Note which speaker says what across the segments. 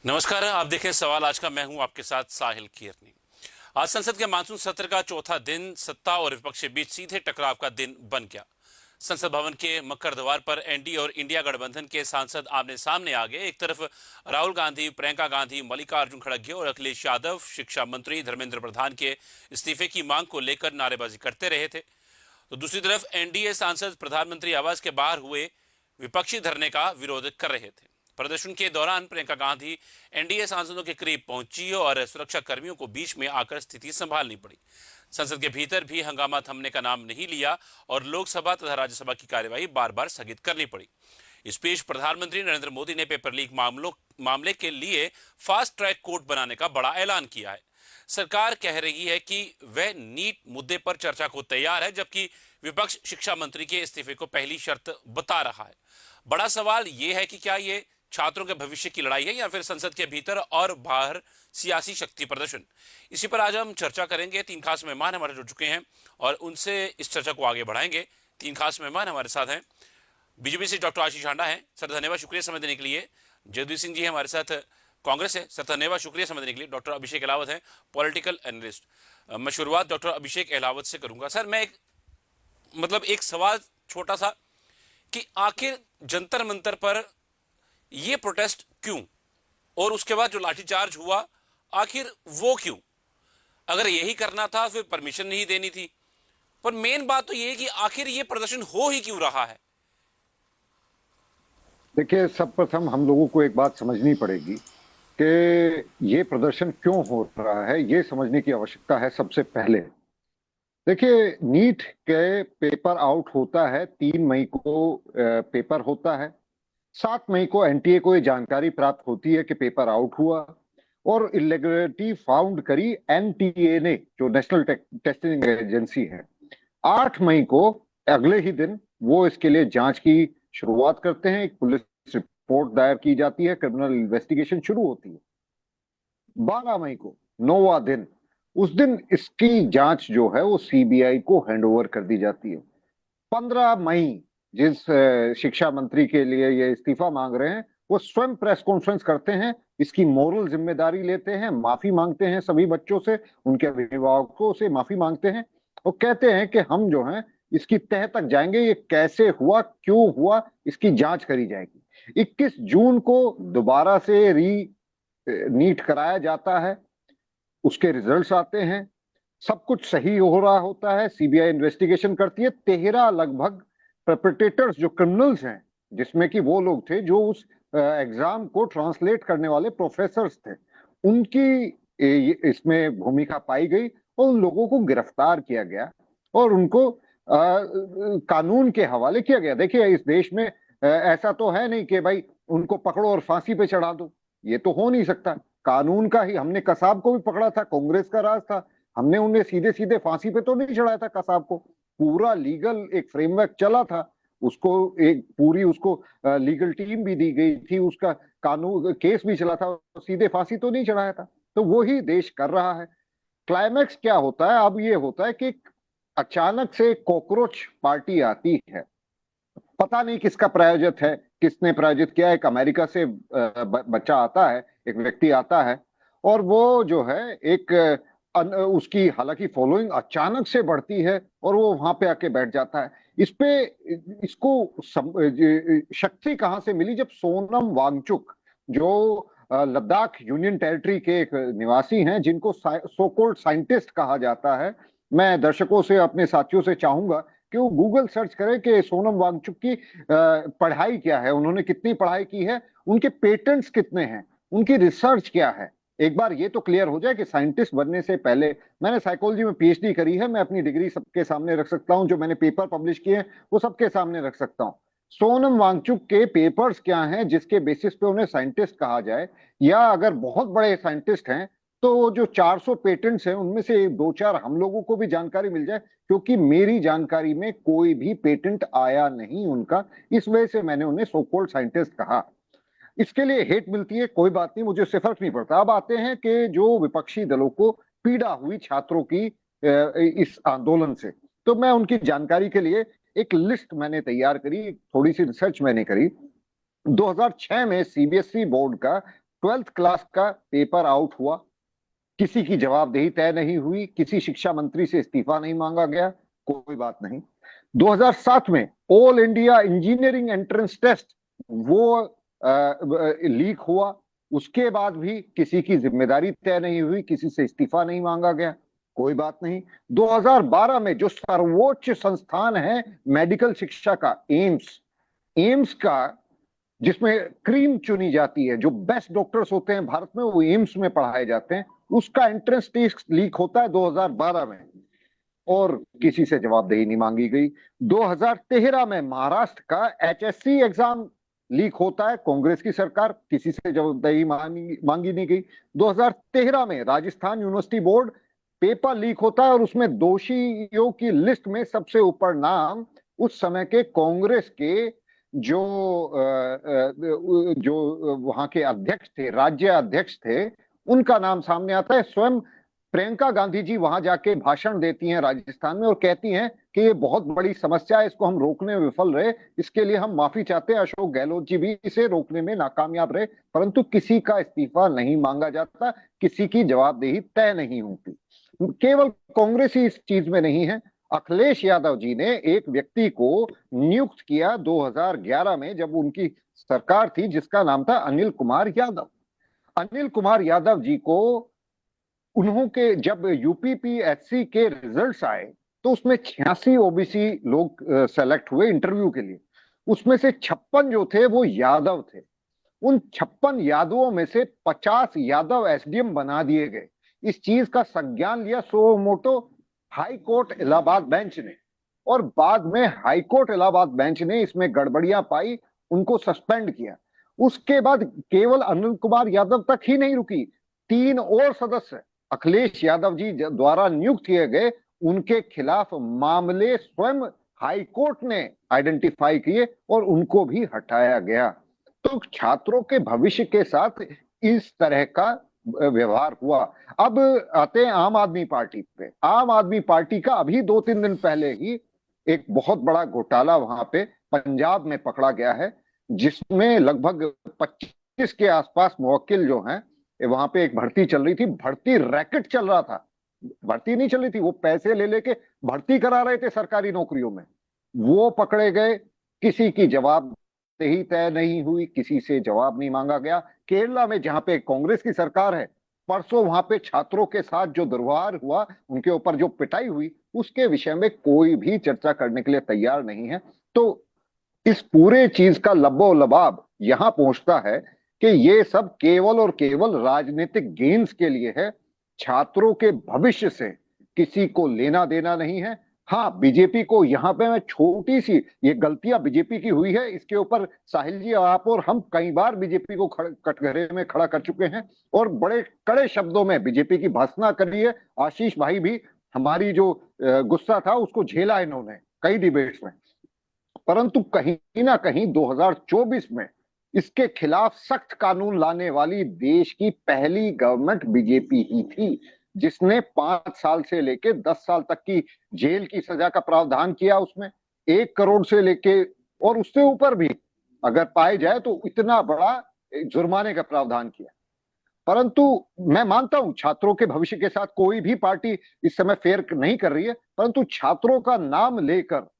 Speaker 1: नमस्कार, आप देखें सवाल आज का। मैं हूं आपके साथ साहिल कीरनी। आज संसद के मानसून सत्र का चौथा दिन सत्ता और विपक्ष के बीच सीधे टकराव का दिन बन गया। संसद भवन के मकर द्वार पर एनडीए और इंडिया गठबंधन के सांसद आमने सामने आ गए। एक तरफ राहुल गांधी, प्रियंका गांधी, मल्लिकार्जुन खड़गे और अखिलेश यादव शिक्षा मंत्री धर्मेंद्र प्रधान के इस्तीफे की मांग को लेकर नारेबाजी करते रहे थे, तो दूसरी तरफ एनडीए सांसद प्रधानमंत्री आवास के बाहर हुए विपक्षी धरने का विरोध कर रहे थे। प्रदर्शन के दौरान प्रियंका गांधी एनडीए सांसदों के करीब पहुंची और सुरक्षा कर्मियों को बीच में आकर स्थिति संभालनी पड़ी। संसद के भीतर भी हंगामा थमने का नाम नहीं लिया और लोकसभा तथा राज्यसभा की कार्यवाही बार बार स्थगित करनी पड़ी। इस बीच प्रधानमंत्री नरेंद्र मोदी ने पेपर लीक मामले के लिए फास्ट ट्रैक कोर्ट बनाने का बड़ा ऐलान किया है। सरकार कह रही है कि वह नीट मुद्दे पर चर्चा को तैयार है, जबकि विपक्ष शिक्षा मंत्री के इस्तीफे को पहली शर्त बता रहा है। बड़ा सवाल यह है कि क्या ये छात्रों के भविष्य की लड़ाई है या फिर संसद के भीतर और बाहर सियासी शक्ति प्रदर्शन। इसी पर आज हम चर्चा करेंगे। तीन खास मेहमान हमारे जुड़ चुके हैं और उनसे इस चर्चा को आगे बढ़ाएंगे। तीन खास मेहमान हमारे साथ हैं। बीजेपी से डॉक्टर आशीष हांडा हैं, सर धन्यवाद, शुक्रिया समय देने के लिए। जगदीश सिंह जी हमारे साथ कांग्रेस है, सर धन्यवाद, शुक्रिया समय देने के लिए। डॉक्टर अभिषेक अहलावत हैं, पॉलिटिकल एनालिस्ट। मैं शुरुआत डॉक्टर अभिषेक अहलावत से करूंगा। सर, मैं एक सवाल छोटा सा कि आखिर जंतर मंतर पर ये प्रोटेस्ट क्यों, और उसके बाद जो लाठीचार्ज हुआ आखिर वो क्यों? अगर यही करना था फिर परमिशन नहीं देनी थी, पर मेन बात तो ये है कि आखिर ये प्रदर्शन हो ही क्यों रहा है।
Speaker 2: देखिए, सर्वप्रथम हम लोगों को एक बात समझनी पड़ेगी कि ये प्रदर्शन क्यों हो रहा है, ये समझने की आवश्यकता है सबसे पहले। देखिए, नीट के पेपर आउट होता है, 3 मई को पेपर होता है। 7 मई को एनटीए को ये जानकारी प्राप्त होती है कि पेपर आउट हुआ और इरेगुलरिटी फाउंड करी एनटीए ने, जो नेशनल टेस्टिंग एजेंसी है। 8 मई को अगले ही दिन वो इसके लिए जांच की शुरुआत करते हैं। एक पुलिस रिपोर्ट दायर की जाती है, क्रिमिनल इन्वेस्टिगेशन शुरू होती है। 12 मई को 9वां दिन, उस दिन इसकी जांच जो है वो सीबीआई को हैंडओवर कर दी जाती है। 15 मई, जिस शिक्षा मंत्री के लिए ये इस्तीफा मांग रहे हैं, वो स्वयं प्रेस कॉन्फ्रेंस करते हैं, इसकी मोरल जिम्मेदारी लेते हैं, माफी मांगते हैं सभी बच्चों से, उनके अभिभावकों से माफी मांगते हैं और कहते हैं कि हम जो है इसकी तह तक जाएंगे, ये कैसे हुआ, क्यों हुआ, इसकी जांच करी जाएगी। 21 जून को दोबारा से नीट कराया जाता है, उसके रिजल्ट्स आते हैं, सब कुछ सही हो रहा होता है, सीबीआई इन्वेस्टिगेशन करती है। 13 लगभग परपेट्रेटर्स जो क्रिमिनल्स हैं, जिसमें कि वो लोग थे जो उस एग्जाम को ट्रांसलेट करने वाले प्रोफेसर्स थे, उनकी इसमें भूमिका पाई गई और उन लोगों को गिरफ्तार किया गया और उनको कानून के हवाले किया गया। देखिए, इस देश में ऐसा तो है नहीं कि भाई उनको पकड़ो और फांसी पे चढ़ा दो, ये तो हो नहीं सकता। कानून का ही, हमने कसाब को भी पकड़ा था, कांग्रेस का राज था, हमने उन्हें सीधे सीधे फांसी पे तो नहीं चढ़ाया था कसाब को। पूरा लीगल एक फ्रेमवर्क चला था, उसको एक पूरी उसको लीगल टीम भी दी गई थी, उसका कानून केस भी चला था, सीधे फांसी तो नहीं चढ़ाया था। तो वही देश कर रहा है। क्लाइमैक्स क्या होता है अब? ये होता है कि अचानक से कॉकरोच पार्टी आती है, पता नहीं किसका प्रायोजित है, किसने प्रायोजित किया। एक अमेरिका से बच्चा आता है, एक व्यक्ति आता है और वो जो है एक उसकी हालांकि फॉलोइंग अचानक से बढ़ती है और वो वहां पे आके बैठ जाता है। इस पे इसको शक्ति कहां से मिली? जब सोनम वांगचुक, जो लद्दाख यूनियन टेरिटरी के एक निवासी हैं, जिनको सो कॉल्ड साइंटिस्ट कहा जाता है, मैं दर्शकों से, अपने साथियों से चाहूंगा कि वो गूगल सर्च करें कि सोनम वांगचुक की पढ़ाई क्या है, उन्होंने कितनी पढ़ाई की है, उनके पेटेंट्स कितने हैं, उनकी रिसर्च क्या है। एक बार ये तो क्लियर हो जाए कि साइंटिस्ट बनने से पहले, मैंने साइकोलॉजी में पीएचडी करी है, मैं अपनी डिग्री सबके सामने रख सकता हूं, जो मैंने पेपर पब्लिश किए हैं वो सबके सामने रख सकता हूं। सोनम वांगचुक के पेपर्स क्या हैं जिसके बेसिस पे उन्हें साइंटिस्ट कहा जाए? या अगर बहुत बड़े साइंटिस्ट हैं तो जो 400 पेटेंट्स हैं उनमें से दो चार हम लोगों को भी जानकारी मिल जाए, क्योंकि मेरी जानकारी में कोई भी पेटेंट आया नहीं उनका, इस वजह से मैंने उन्हें सो कॉल्ड साइंटिस्ट कहा। इसके लिए हेट मिलती है, कोई बात नहीं, मुझे उससे फर्क नहीं पड़ता। अब आते हैं कि जो विपक्षी दलों को पीड़ा हुई छात्रों की इस आंदोलन से, तो मैं उनकी जानकारी के लिए एक लिस्ट मैंने तैयार करी, थोड़ी सी रिसर्च मैंने करी। 2006 में सीबीएसई बोर्ड का ट्वेल्थ क्लास का पेपर आउट हुआ, किसी की जवाबदेही तय नहीं हुई, किसी शिक्षा मंत्री से इस्तीफा नहीं मांगा गया, कोई बात नहीं। 2007 में all India engineering entrance test वो लीक हुआ, उसके बाद भी किसी की जिम्मेदारी तय नहीं हुई, किसी से इस्तीफा नहीं मांगा गया, कोई बात नहीं। 2012 में जो सर्वोच्च संस्थान है मेडिकल शिक्षा का, एम्स, एम्स का जिसमें क्रीम चुनी जाती है, जो बेस्ट डॉक्टर्स होते हैं भारत में वो एम्स में पढ़ाए जाते हैं, उसका एंट्रेंस टेस्ट लीक होता है 2012 में और किसी से जवाबदेही नहीं मांगी गई। 2013 में महाराष्ट्र का एचएससी एग्जाम लीक होता है, कांग्रेस की सरकार, किसी से जवाबदेही मांगी नहीं गई। 2013 में Rajasthan university board paper leak होता है और उसमें दोषियों की लिस्ट में सबसे ऊपर नाम उस समय के कांग्रेस के जो जो वहां के अध्यक्ष थे, राज्य अध्यक्ष थे, उनका नाम सामने आता है। स्वयं प्रियंका गांधी जी वहां जाके भाषण देती हैं राजस्थान में और कहती हैं कि ये बहुत बड़ी समस्या है, इसको हम रोकने में विफल रहे, इसके लिए हम माफी चाहते हैं। अशोक गहलोत जी भी इसे रोकने में नाकामयाब रहे, परंतु किसी का इस्तीफा नहीं मांगा जाता, किसी की जवाबदेही तय नहीं होती। केवल कांग्रेस ही इस चीज में नहीं है। अखिलेश यादव जी ने एक व्यक्ति को नियुक्त किया 2011 में, जब उनकी सरकार थी, जिसका नाम था अनिल कुमार यादव। अनिल कुमार यादव जी को उन्हों के जब यूपीपीएससी के रिजल्ट्स आए तो उसमें 86 ओबीसी लोग सेलेक्ट हुए इंटरव्यू के लिए, उसमें से 56 जो थे वो यादव थे। उन 56 यादवों में से 50 यादव एसडीएम बना दिए गए। इस चीज का संज्ञान लिया सो मोटो हाई कोर्ट इलाहाबाद बेंच ने, और बाद में हाई कोर्ट इलाहाबाद बेंच ने इसमें गड़बड़ियां पाई, उनको सस्पेंड किया। उसके बाद केवल अनिल कुमार यादव तक ही नहीं रुकी, 3 और सदस्य अखिलेश यादव जी द्वारा नियुक्त किए गए, उनके खिलाफ मामले स्वयं हाई कोर्ट ने आइडेंटिफाई किए और उनको भी हटाया गया। तो छात्रों के भविष्य के साथ इस तरह का व्यवहार हुआ। अब आते हैं आम आदमी पार्टी पे। आम आदमी पार्टी का अभी 2-3 दिन पहले ही एक बहुत बड़ा घोटाला वहां पे पंजाब में पकड़ा गया है, जिसमें लगभग 25 के आसपास मुवक्किल जो हैं, वहां पे एक भर्ती चल रही थी, भर्ती रैकेट चल रहा था, भर्ती नहीं चल रही थी, वो पैसे ले लेके भर्ती करा रहे थे सरकारी नौकरियों में, वो पकड़े गए। किसी की जवाबदेही तय नहीं हुई, किसी से जवाब नहीं मांगा गया। केरला में जहां पे कांग्रेस की सरकार है, परसों वहां पे छात्रों के साथ जो दुर्व्यवहार हुआ, उनके ऊपर जो पिटाई हुई, उसके विषय में कोई भी चर्चा करने के लिए तैयार नहीं है। तो इस पूरे चीज का लब्बो लबाब यहां पहुंचता है कि ये सब केवल और केवल राजनीतिक गेन्स के लिए है, छात्रों के भविष्य से किसी को लेना देना नहीं है। हाँ, बीजेपी को यहाँ पे मैं छोटी सी, ये गलतियां बीजेपी की हुई है, इसके ऊपर साहिल जी आप और हम कई बार बीजेपी को कटघरे में खड़ा कर चुके हैं और बड़े कड़े शब्दों में बीजेपी की भर्त्सना करी है। आशीष भाई भी, हमारी जो गुस्सा था उसको झेला इन्होंने कई डिबेट्स में, परंतु कहीं ना कहीं 2024 में इसके खिलाफ सख्त कानून लाने वाली देश की पहली गवर्नमेंट बीजेपी ही थी, जिसने 5 साल से लेके 10 साल तक की जेल की सजा का प्रावधान किया, उसमें 1 करोड़ से लेके और उससे ऊपर भी अगर पाए जाए तो इतना बड़ा जुर्माने का प्रावधान किया। परंतु मैं मानता हूं छात्रों के भविष्य के साथ कोई भी पार्टी इस समय फेयर नहीं कर रही है, परंतु छात्रों का नाम लेकर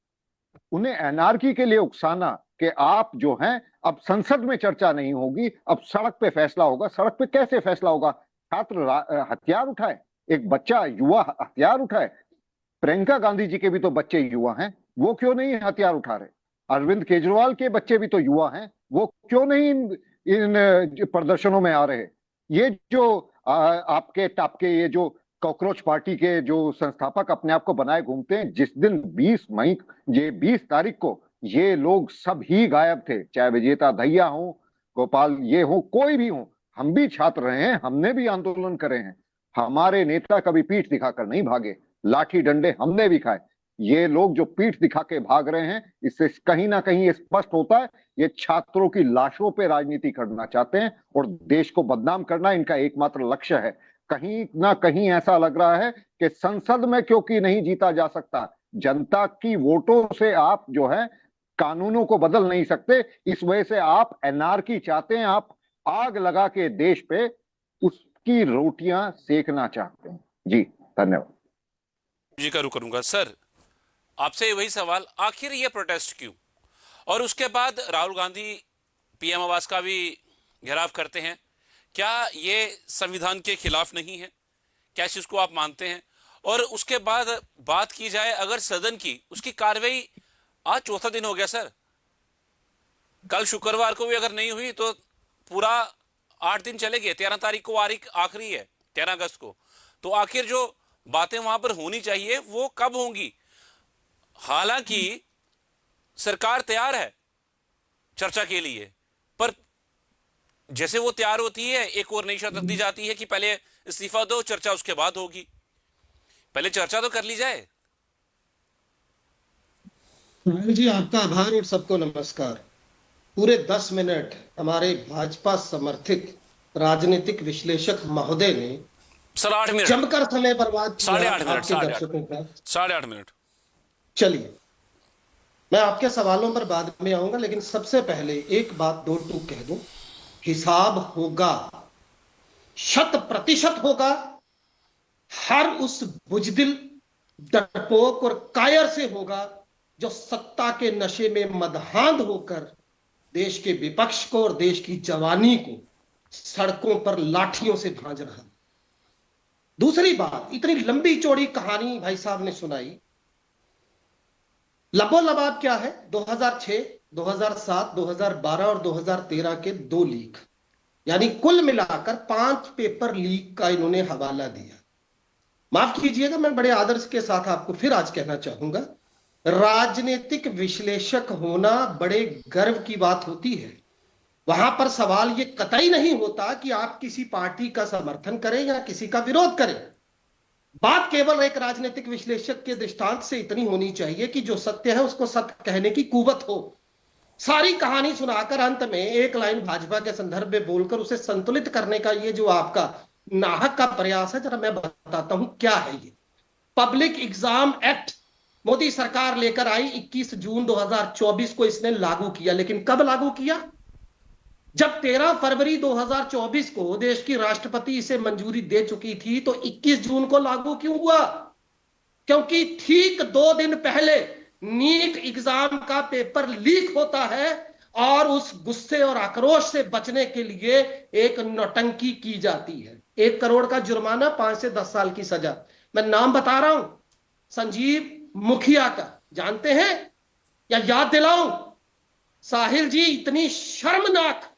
Speaker 2: उन्हें एनआरकी के लिए उकसाना कि आप जो हैं, अब संसद में चर्चा नहीं होगी, अब सड़क पे फैसला होगा। सड़क पे कैसे फैसला होगा? छात्र हथियार उठाए, एक बच्चा युवा हथियार उठाए। प्रियंका गांधी जी के भी तो बच्चे युवा हैं, वो क्यों नहीं हथियार उठा रहे? अरविंद केजरीवाल के बच्चे भी तो युवा हैं, वो क्यों नहीं इन प्रदर्शनों में आ रहे? ये जो आपके टापके, ये जो कॉकरोच पार्टी के जो संस्थापक अपने आप को बनाए घूमते हैं, जिस दिन 20 तारीख को ये लोग सब ही गायब थे, चाहे विजेता दहिया हो, गोपाल ये हो, कोई भी हो। हम भी छात्र रहे हैं, हमने भी आंदोलन करे हैं, हमारे नेता कभी पीठ दिखाकर नहीं भागे, लाठी डंडे हमने भी खाए। ये लोग जो पीठ दिखा के भाग रहे हैं, इससे कहीं ना कहीं ये स्पष्ट होता है, ये छात्रों की लाशों पे राजनीति करना चाहते हैं और देश को बदनाम करना इनका एकमात्र लक्ष्य है। कहीं ना कहीं ऐसा लग रहा है कि संसद में क्योंकि नहीं जीता जा सकता, जनता की वोटों से आप जो है कानूनों को बदल नहीं सकते, इस वजह से आप एनआरकी चाहते हैं, आप आग लगा के देश पे उसकी रोटियां सेकना चाहते हैं। जी, धन्यवाद।
Speaker 1: जी करूंगा सर, आपसे वही सवाल, आखिर ये प्रोटेस्ट क्यों? और उसके बाद राहुल गांधी पीएम आवास का भी घेराव करते हैं। क्या ये संविधान के खिलाफ नहीं है? क्या इस चीज को आप मानते हैं? और उसके बाद बात की जाए अगर सदन की, उसकी कार्रवाई, आज चौथा दिन हो गया सर, कल शुक्रवार को भी अगर नहीं हुई तो पूरा 8 दिन चले गए। 13 तारीख को आखिरी है, 13 अगस्त को। तो आखिर जो बातें वहां पर होनी चाहिए वो कब होंगी? हालांकि सरकार तैयार है चर्चा के लिए, पर जैसे वो तैयार होती है एक और नई शर्त रख दी जाती है कि पहले इस्तीफा दो, चर्चा उसके बाद होगी। पहले चर्चा तो कर ली जाए।
Speaker 3: साहिल जी, आपका आभार और सबको नमस्कार। पूरे 10 मिनट हमारे भाजपा समर्थित राजनीतिक विश्लेषक महोदय ने
Speaker 1: सर 8 मिनट,
Speaker 3: जमकर समय बर्बाद किया
Speaker 1: 8.5 मिनट,
Speaker 3: आपके दर्शकों का।
Speaker 1: 8.5 मिनट।
Speaker 3: चलिए, मैं आपके सवालों पर बाद में आऊंगा, लेकिन सबसे पहले एक बात दो टूक कह दूं। हिसाब होगा, 100% होगा। हर उस बुजदिल, डरपोक और कायर से होगा जो सत्ता के नशे में मदहांध होकर देश के विपक्ष को और देश की जवानी को सड़कों पर लाठियों से भांज रहा। दूसरी बात, इतनी लंबी चौड़ी कहानी भाई साहब ने सुनाई। लबोलबाब क्या है? 2006, 2007, 2012 और 2013 के 2 लीक, यानी कुल मिलाकर 5 पेपर लीक का इन्होंने हवाला दिया। माफ कीजिएगा, मैं बड़े आदर के साथ आपको फिर आज कहना चाहूंगा, राजनीतिक विश्लेषक होना बड़े गर्व की बात होती है। वहां पर सवाल ये कतई नहीं होता कि आप किसी पार्टी का समर्थन करें या किसी का विरोध करें। बात केवल एक राजनीतिक विश्लेषक के दृष्टांत से इतनी होनी चाहिए कि जो सत्य है उसको सत्य कहने की कुवत हो। सारी कहानी सुनाकर अंत में एक लाइन भाजपा के संदर्भ में बोलकर उसे संतुलित करने का ये जो आपका नाहक का प्रयास है, जरा मैं बताता हूं क्या है ये। पब्लिक एग्जाम एक्ट मोदी सरकार लेकर आई, 21 जून 2024 को इसने लागू किया। लेकिन कब लागू किया? जब 13 फरवरी 2024 को देश की राष्ट्रपति इसे मंजूरी दे चुकी थी, तो 21 जून को लागू क्यों हुआ? क्योंकि ठीक 2 दिन पहले नीट एग्जाम का पेपर लीक होता है और उस गुस्से और आक्रोश से बचने के लिए एक नौटंकी की जाती है। 1 करोड़ का जुर्माना, 5 से 10 साल की सजा। मैं नाम बता रहा हूं, संजीव मुखिया का, जानते हैं या याद दिलाऊं? साहिल जी, इतनी शर्मनाक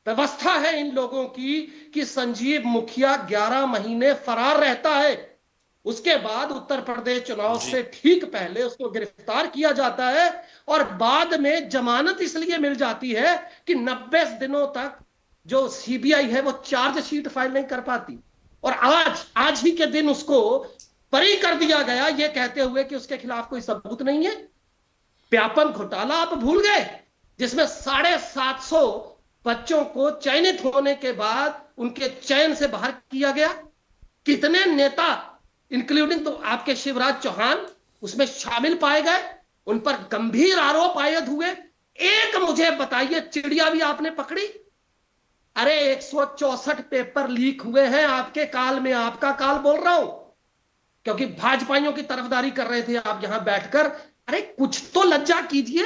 Speaker 3: व्यवस्था है इन लोगों की कि संजीव मुखिया 11 महीने फरार रहता है। उसके बाद उत्तर प्रदेश चुनाव से ठीक पहले उसको गिरफ्तार किया जाता है और बाद में जमानत इसलिए मिल जाती है कि 90 दिनों तक जो सीबीआई है वो चार्जशीट फाइल नहीं कर पाती। और आज ही के दिन उसको बरी कर दिया गया, ये कहते हुए कि उसके खिलाफ कोई सबूत नहीं है। व्यापम घोटाला आप भूल गए, जिसमें 750 बच्चों को चयनित होने के बाद उनके चयन से बाहर किया गया। कितने नेता, इंक्लूडिंग तो आपके शिवराज चौहान, उसमें शामिल पाए गए, उन पर गंभीर आरोप आयद हुए। एक मुझे बताइए, चिड़िया भी आपने पकड़ी? अरे 164 पेपर लीक हुए हैं आपके काल में, आपका काल बोल रहा हूं, क्योंकि भाजपाइयों की तरफदारी कर रहे थे आप यहां बैठकर। अरे कुछ तो लज्जा कीजिए,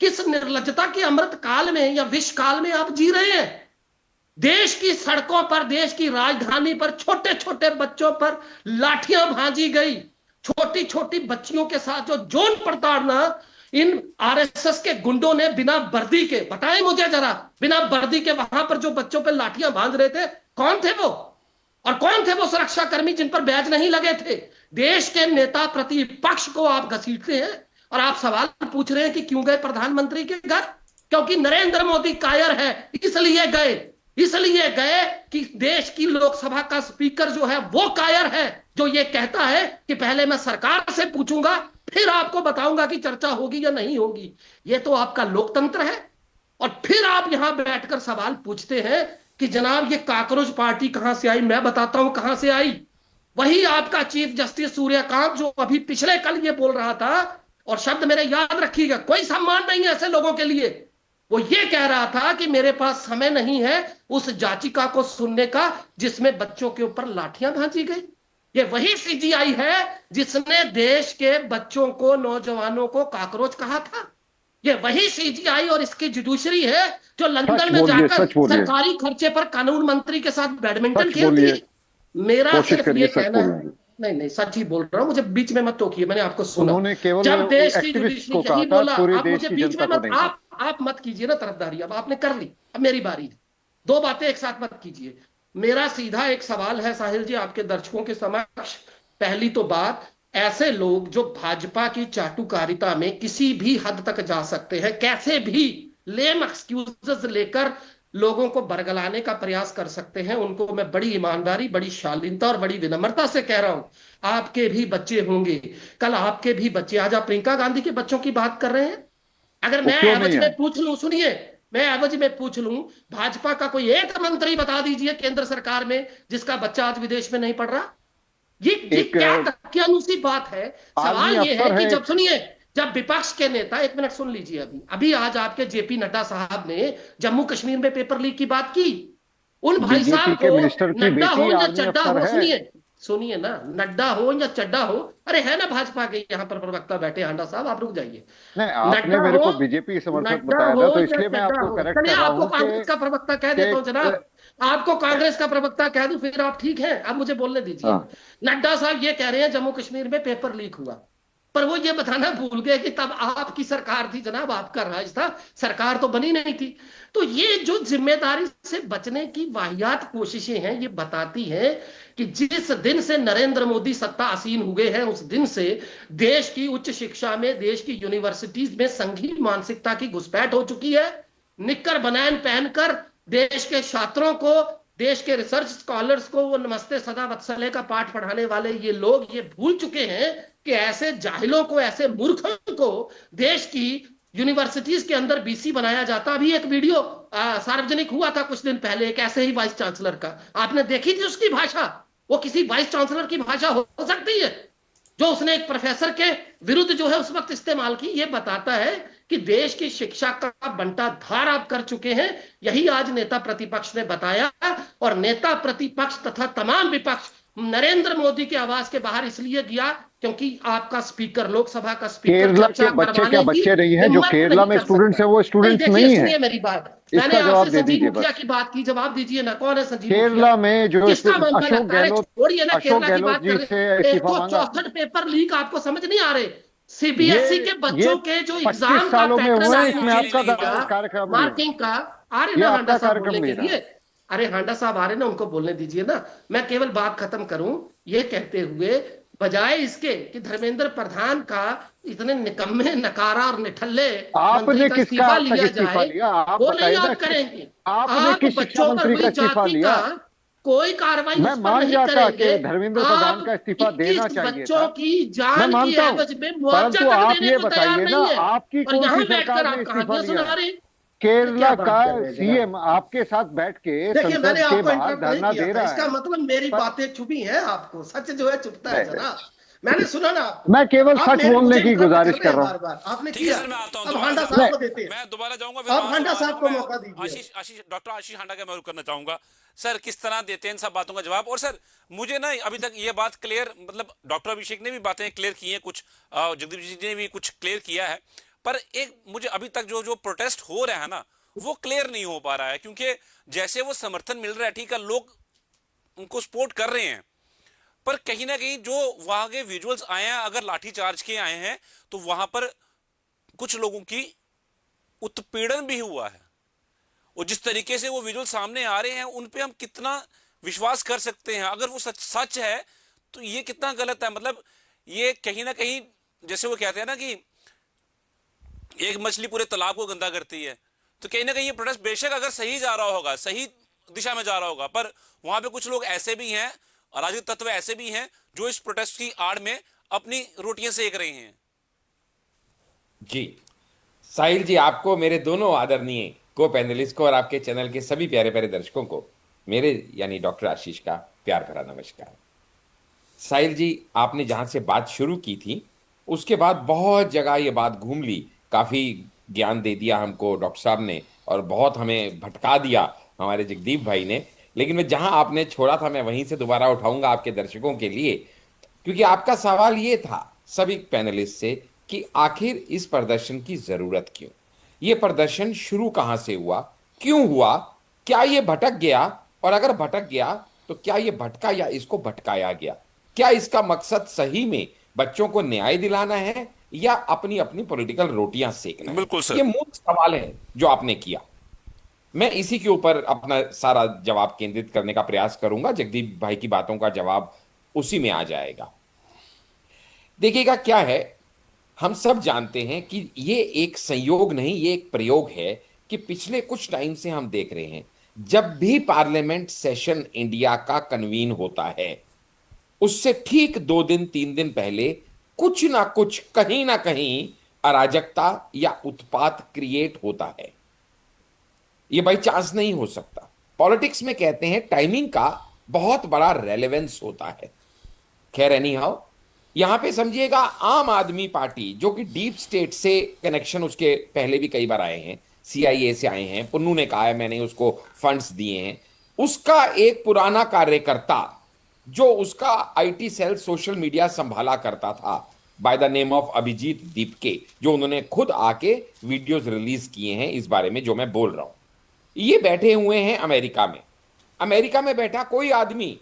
Speaker 3: किस निर्लज्जता के अमृत काल में या विष काल में आप जी रहे हैं? देश की सड़कों पर, देश की राजधानी पर छोटे छोटे बच्चों पर लाठियां भांजी गई। छोटी छोटी बच्चियों के साथ जो जोन प्रताड़ना इन आरएसएस के गुंडों ने बिना वर्दी के, बताएं मुझे जरा, बिना वर्दी के वहां पर जो बच्चों पर लाठियां भांज रहे थे, कौन थे वो? और कौन थे वो सुरक्षा कर्मी जिन पर बैज नहीं लगे थे? देश के नेता प्रतिपक्ष को आप घसीटते हैं और आप सवाल पूछ रहे हैं कि क्यों गए प्रधानमंत्री के घर? क्योंकि नरेंद्र मोदी कायर है, इसलिए गए कि देश की लोकसभा का स्पीकर जो है वो कायर है, जो ये कहता है कि पहले मैं सरकार से पूछूंगा फिर आपको बताऊंगा कि चर्चा होगी या नहीं होगी। ये तो आपका लोकतंत्र है। और फिर आप यहां बैठकर सवाल पूछते हैं कि जनाब ये कॉकरोच पार्टी कहां से आई। मैं बताता हूं कहां से आई। वही आपका चीफ जस्टिस सूर्यकांत जो अभी पिछले कल ये बोल रहा था, और शब्द मेरे याद रखिएगा, कोई सम्मान नहीं है ऐसे लोगों के लिए। वो ये कह रहा था कि मेरे पास समय नहीं है उस याचिका को सुनने का जिसमें बच्चों के ऊपर लाठियां भांजी गई। ये वही सीजीआई है जिसने देश के बच्चों को, नौजवानों को कॉकरोच कहा था। ये वही सीजीआई और इसकी जुडिशरी है जो
Speaker 2: सच
Speaker 3: लंदन में
Speaker 2: बोलिए,
Speaker 3: जाकर
Speaker 2: सच बोलिए,
Speaker 3: सरकारी खर्चे पर कानून मंत्री के साथ बैडमिंटन
Speaker 2: सच
Speaker 3: खेलती
Speaker 2: बोलिए,
Speaker 3: है। मेरा
Speaker 2: कोशिश
Speaker 3: सिर्फ ये
Speaker 2: करिए सच
Speaker 3: कहना है,
Speaker 2: बोलने की।
Speaker 3: नहीं नहीं सच ही बोल रहा हूं, मुझे बीच में मत टोकिए, मैंने आपको सुना।
Speaker 2: उन्होंने केवल
Speaker 3: जब देश की
Speaker 2: एक्टिविस्ट
Speaker 3: जुडिशरी
Speaker 2: को कहा
Speaker 3: यही
Speaker 2: था,
Speaker 3: बोला,
Speaker 2: पूरे
Speaker 3: आप
Speaker 2: देश
Speaker 3: मुझे
Speaker 2: की
Speaker 3: बीच में
Speaker 2: जनता को
Speaker 3: मत,
Speaker 2: नहीं कहा।
Speaker 3: आप मत कीजिए ना तरफदारी, अब आपने कर ली, अब मेरी बारी है। दो बातें एक साथ मत कीजिए। मेरा सीधा एक सवाल है साहिल जी आपके दर्शकों के समक्ष। पहली तो बात, ऐसे लोग जो भाजपा की चाटुकारिता में किसी भी हद तक जा सकते हैं, कैसे भी लेम एक्सक्यूजेस लेकर लोगों को बरगलाने का प्रयास कर सकते हैं, उनको मैं बड़ी ईमानदारी, बड़ी शालीनता और बड़ी विनम्रता से कह रहा हूं, आपके भी बच्चे होंगे, कल आपके भी बच्चे, आज आप प्रियंका गांधी के बच्चों की बात कर रहे हैं। अगर
Speaker 2: वो
Speaker 3: मैं
Speaker 2: क्यों नहीं
Speaker 3: एवज
Speaker 2: है?
Speaker 3: में पूछ लूं, सुनिए, मैं एवज में पूछ लूं, भाजपा का कोई एक मंत्री बता दीजिए केंद्र सरकार में जिसका बच्चा आज विदेश में नहीं पढ़ रहा। ये
Speaker 2: एक
Speaker 3: क्या तथ्यानुसी बात है।
Speaker 2: आर्मी
Speaker 3: सवाल ये है
Speaker 2: अफसर
Speaker 3: कि
Speaker 2: है,
Speaker 3: जब, सुनिए, जब विपक्ष के नेता, एक मिनट सुन लीजिए, अभी अभी आज आपके जेपी नड्डा साहब ने जम्मू कश्मीर में पेपर लीक की बात की। उन भाई
Speaker 2: बीजेपी
Speaker 3: साहब
Speaker 2: के
Speaker 3: को,
Speaker 2: मिनिस्टर की
Speaker 3: नड्डा
Speaker 2: बेटी
Speaker 3: हो या
Speaker 2: आर्मी
Speaker 3: चड्डा
Speaker 2: अफसर
Speaker 3: हो,
Speaker 2: है।
Speaker 3: सुनिए, सुनिए ना, नड्डा हो या चड्डा हो, अरे है ना भाजपा के यहां पर प्रवक्ता बैठे, हांडा साहब आप रुक जाइए।
Speaker 2: नहीं, आपने
Speaker 3: नड्डा
Speaker 2: मेरे
Speaker 3: हो,
Speaker 2: को बीजेपी समर्थक
Speaker 3: नड्डा
Speaker 2: बताया
Speaker 3: हो
Speaker 2: था, तो
Speaker 3: या
Speaker 2: इसलिए मैं
Speaker 3: चड्डा
Speaker 2: आपको
Speaker 3: हो,
Speaker 2: करेक्ट
Speaker 3: चलिए
Speaker 2: कर रहा
Speaker 3: आपको
Speaker 2: हूं
Speaker 3: कांग्रेस का प्रवक्ता कह देता हूं
Speaker 2: कि
Speaker 3: जनाब, आपको कांग्रेस का प्रवक्ता कह दूं फिर आप ठीक है, अब मुझे बोलने दीजिए।
Speaker 2: हाँ,
Speaker 3: नड्डा साहब ये कह रहे हैं जम्मू कश्मीर में पेपर लीक हुआ, पर वो ये बताना भूल गए कि तब आपकी सरकार थी जनाब, आपका राज था, सरकार तो बनी नहीं थी। तो ये जो जिम्मेदारी से बचने की वाहियात कोशिशें हैं, ये बताती हैं कि जिस दिन से नरेंद्र मोदी सत्ता आसीन हुए हैं, उस दिन से देश की उच्च शिक्षा में, देश की यूनिवर्सिटीज में संघीय मानसिकता की घुसपैठ हो चुकी है। निक्कर बनैन पहनकर देश के छात्रों को, देश के रिसर्च स्कॉलर्स को वो नमस्ते सदा वत्सले का पाठ पढ़ाने वाले ये लोग ये भूल चुके हैं कि ऐसे जाहिलों को, ऐसे मूर्खों को देश की यूनिवर्सिटीज के अंदर बीसी बनाया जाता। अभी एक वीडियो सार्वजनिक हुआ था कुछ दिन पहले, एक ऐसे ही वाइस चांसलर का, आपने देखी थी उसकी भाषा? वो किसी वाइस चांसलर की भाषा हो सकती है जो उसने एक प्रोफेसर के विरुद्ध जो है उस वक्त इस्तेमाल की? ये बताता है कि देश की शिक्षा का बंटाधार आप कर चुके हैं। यही आज नेता प्रतिपक्ष ने बताया, और नेता प्रतिपक्ष तथा तमाम विपक्ष नरेंद्र मोदी के आवाज के बाहर इसलिए गया क्योंकि आपका स्पीकर, लोकसभा का स्पीकर,
Speaker 2: केरला के
Speaker 3: चर्चा
Speaker 2: बच्चे क्या
Speaker 3: करवाने की
Speaker 2: बच्चे नहीं है? जो
Speaker 3: हिम्मत
Speaker 2: केरला
Speaker 3: नहीं
Speaker 2: में
Speaker 3: कर
Speaker 2: स्टूडेंट्स
Speaker 3: सकता।
Speaker 2: है वो
Speaker 3: नहीं
Speaker 2: स्टूडेंट्स
Speaker 3: देखिए,
Speaker 2: नहीं है?
Speaker 3: सुनिए मेरी बात, मैंने
Speaker 2: इसका
Speaker 3: आपसे
Speaker 2: जवाब दे
Speaker 3: संजीव
Speaker 2: दीजिए
Speaker 3: मुखिया
Speaker 2: बस।
Speaker 3: की बात की, जवाब दीजिए ना, कौन है संजीव मुखिया?
Speaker 2: केरला में जो
Speaker 3: किसका मामला
Speaker 2: अशोक
Speaker 3: लगता है?
Speaker 2: गहलोत,
Speaker 3: छोड़िए ना,
Speaker 2: अशोक
Speaker 3: केरला की
Speaker 2: गहलोत
Speaker 3: बात
Speaker 2: जी
Speaker 3: कर
Speaker 2: से
Speaker 3: रहे,
Speaker 2: इस्तीफा मांगा।
Speaker 3: 164 पेपर लीक आपको समझ नहीं आ रहे?
Speaker 2: ये
Speaker 3: सीबीएसई के
Speaker 2: ये
Speaker 3: बच्चों के जो
Speaker 2: 25
Speaker 3: एग्जाम का
Speaker 2: सालों में
Speaker 3: पैटर्न
Speaker 2: हुए हैं,
Speaker 3: है
Speaker 2: इसमें
Speaker 1: अकेले
Speaker 2: आपका
Speaker 1: नहीं बात है।
Speaker 2: कार्यक्रम नहीं है।
Speaker 3: मार्किंग का, आ रहे
Speaker 2: ये
Speaker 3: ना हांडा
Speaker 2: आपका
Speaker 3: साहब
Speaker 2: कार्यक्रम
Speaker 3: बोलने
Speaker 2: नहीं
Speaker 3: के
Speaker 2: रहा।
Speaker 3: लिए, अरे हांडा साहब आ रहे ना, उनको बोलने दीजिए ना। मैं केवल बात खत्म करूं ये कहते हुए, बजाय इसके कि धर्मेंद्र प्रधान का, इतने निकम्मे, नकारा और निठल्ले मंत्री
Speaker 2: आपने
Speaker 3: का
Speaker 2: किसका
Speaker 3: इस्तीफा
Speaker 2: आज तक
Speaker 3: लिया
Speaker 2: इस्तीफा
Speaker 3: जाए,
Speaker 2: लिया? आप
Speaker 3: वो नहीं
Speaker 2: बताइए ना,
Speaker 3: आप करेंगे।
Speaker 2: आपने
Speaker 3: आप
Speaker 2: किस शिक्षा
Speaker 3: बच्चों पर
Speaker 2: मंत्री का
Speaker 3: हुई
Speaker 2: इस्तीफा
Speaker 3: जाति
Speaker 2: लिया?
Speaker 3: का कोई कार्रवाई
Speaker 2: मैं
Speaker 3: उस पर
Speaker 2: मान
Speaker 3: नहीं
Speaker 2: जाता
Speaker 3: करेंगे।
Speaker 2: कि धर्मेंद्र प्रधान
Speaker 3: आप
Speaker 2: का इस्तीफा देना
Speaker 3: 21
Speaker 2: चाहिए
Speaker 3: बच्चों
Speaker 2: था,
Speaker 3: की
Speaker 2: मैं
Speaker 3: जान की
Speaker 2: मानता हूं,
Speaker 3: एवज में मुआवजा
Speaker 2: परंतु
Speaker 3: तक
Speaker 2: आप
Speaker 3: देने
Speaker 2: ये
Speaker 3: को तैयार
Speaker 2: बताइए ना,
Speaker 3: नहीं है,
Speaker 2: आपकी
Speaker 3: और
Speaker 2: कौन सी
Speaker 3: यहां
Speaker 2: सरकार
Speaker 3: बैठकर
Speaker 2: ने
Speaker 3: आप
Speaker 2: इस्तीफा
Speaker 3: कहानियां
Speaker 2: लिया
Speaker 3: सुना
Speaker 2: है?
Speaker 3: रहे। अरे क्या
Speaker 2: केरला का
Speaker 3: बात कर रहे हैं जनाब?
Speaker 2: सीएम आपके साथ बैठ के
Speaker 3: देखिए, मैंने
Speaker 2: संसद के
Speaker 3: आपको
Speaker 2: बाहर
Speaker 3: इंटरप्ट नहीं
Speaker 2: धरना
Speaker 3: किया
Speaker 2: दे
Speaker 3: था,
Speaker 2: रहा
Speaker 3: इसका
Speaker 2: है।
Speaker 3: मतलब मेरी
Speaker 2: पर
Speaker 3: बातें चुभी हैं आपको, सच जो है चुभता है
Speaker 2: नहीं, नहीं,
Speaker 3: जनाब। मैंने सुना ना आपको,
Speaker 2: मैं केवल
Speaker 3: आप
Speaker 2: सच
Speaker 3: मेरे
Speaker 2: बोलने
Speaker 3: मुझे
Speaker 2: की
Speaker 3: इंटरप्ट कर
Speaker 2: गुजारिश
Speaker 3: रहे
Speaker 2: कर
Speaker 3: हैं
Speaker 2: रहा हूं।
Speaker 3: बार बार, आपने
Speaker 1: ठीक है
Speaker 3: किया।
Speaker 1: सर, मैं आता हूं
Speaker 3: अब
Speaker 1: दोबारा
Speaker 3: हांडा
Speaker 1: जाऊंगा,
Speaker 3: साहब
Speaker 2: नहीं,
Speaker 3: को देते हैं,
Speaker 1: मैं दोबारा जाऊंगा, फिर
Speaker 3: अब
Speaker 1: वहां से
Speaker 3: हांडा
Speaker 1: वहां
Speaker 3: साहब
Speaker 1: जाऊंगा।
Speaker 3: को
Speaker 1: मैं
Speaker 3: मौका दीजिए।
Speaker 1: आशीष आशीष डॉक्टर आशीष हांडा का मैं रुक करना चाहूंगा। सर किस तरह देते हैं इन सब बातों का जवाब? और सर मुझे ना अभी तक ये बात क्लियर, मतलब डॉक्टर अभिषेक ने भी बातें क्लियर की हैं, कुछ जगदीप जी ने भी कुछ क्लियर किया है, पर एक मुझे अभी तक जो जो प्रोटेस्ट हो रहा है ना, वो क्लियर नहीं हो पा रहा है। क्योंकि जैसे वो समर्थन मिल रहा है, ठीक है, लोग उनको सपोर्ट कर रहे हैं, पर कहीं ना कहीं जो वहां के विजुअल्स आए हैं, अगर लाठीचार्ज के आए हैं, तो वहां पर कुछ लोगों की उत्पीड़न भी हुआ है। और जिस तरीके से वो विजुअल सामने आ रहे हैं, उन पे हम कितना विश्वास कर सकते हैं? अगर वो सच सच है तो ये कितना गलत है? मतलब ये कहीं ना कहीं, जैसे वो कहते हैं ना कि एक मछली पूरे तालाब को गंदा करती है, तो कहीं ना कहीं ये प्रोटेस्ट बेशक अगर सही जा रहा होगा, सही दिशा में जा रहा होगा, पर वहां पे कुछ लोग ऐसे भी हैं, अराजक तत्व ऐसे भी हैं, जो इस प्रोटेस्ट की आड़ में अपनी रोटियां सेक रहे हैं।
Speaker 4: जी साहिल जी, आपको मेरे दोनों आदरणीय को पैनलिस्ट को और आपके चैनल के सभी प्यारे प्यारे दर्शकों को मेरे यानी डॉक्टर आशीष का प्यार भरा नमस्कार। साहिल जी, आपने जहां से बात शुरू की थी उसके बाद बहुत जगह ये बात घूम ली, काफी ज्ञान दे दिया हमको डॉक्टर साहब ने, और बहुत हमें भटका दिया हमारे जगदीप भाई ने। लेकिन मैं जहां आपने छोड़ा था मैं वहीं से दोबारा उठाऊंगा आपके दर्शकों के लिए, क्योंकि आपका सवाल ये था सभी पैनलिस्ट से कि आखिर इस प्रदर्शन की जरूरत क्यों, ये प्रदर्शन शुरू कहां से हुआ, क्यों हुआ, क्या ये भटक गया, और अगर भटक गया तो क्या ये भटका या इसको भटकाया गया, क्या इसका मकसद सही में बच्चों को न्याय दिलाना है या अपनी अपनी पॉलिटिकल रोटियां सेकना है।
Speaker 1: बिल्कुल सर।
Speaker 4: ये मूल सवाल है जो आपने किया। मैं इसी के ऊपर अपना सारा जवाब केंद्रित करने का प्रयास करूंगा, जगदीप भाई की बातों का जवाब उसी में आ जाएगा। देखिएगा क्या है, हम सब जानते हैं कि ये एक संयोग नहीं, ये एक प्रयोग है कि पिछले कुछ टाइम से हम देख रहे हैं जब भी पार्लियामेंट सेशन इंडिया का कन्वीन होता है उससे ठीक 2 दिन 3 दिन पहले कुछ ना कुछ कहीं ना कहीं अराजकता या उत्पात क्रिएट होता है। ये बाई चांस नहीं हो सकता। पॉलिटिक्स में कहते हैं टाइमिंग का बहुत बड़ा रेलेवेंस होता है। खैर एनी हाउ, यहां पे समझिएगा आम आदमी पार्टी जो कि डीप स्टेट से कनेक्शन उसके पहले भी कई बार आए हैं, सीआईए से आए हैं, पुन्नू ने कहा है मैंने उसको फंड्स दिए हैं, उसका एक पुराना कार्यकर्ता जो उसका आईटी सेल सोशल मीडिया संभाला करता था by the name of Abhijit Deepke, जो उन्होंने खुद आके वीडियोस रिलीज किए हैं इस बारे में जो मैं बोल रहा हूं, ये बैठे हुए हैं अमेरिका में। अमेरिका में बैठा कोई आदमी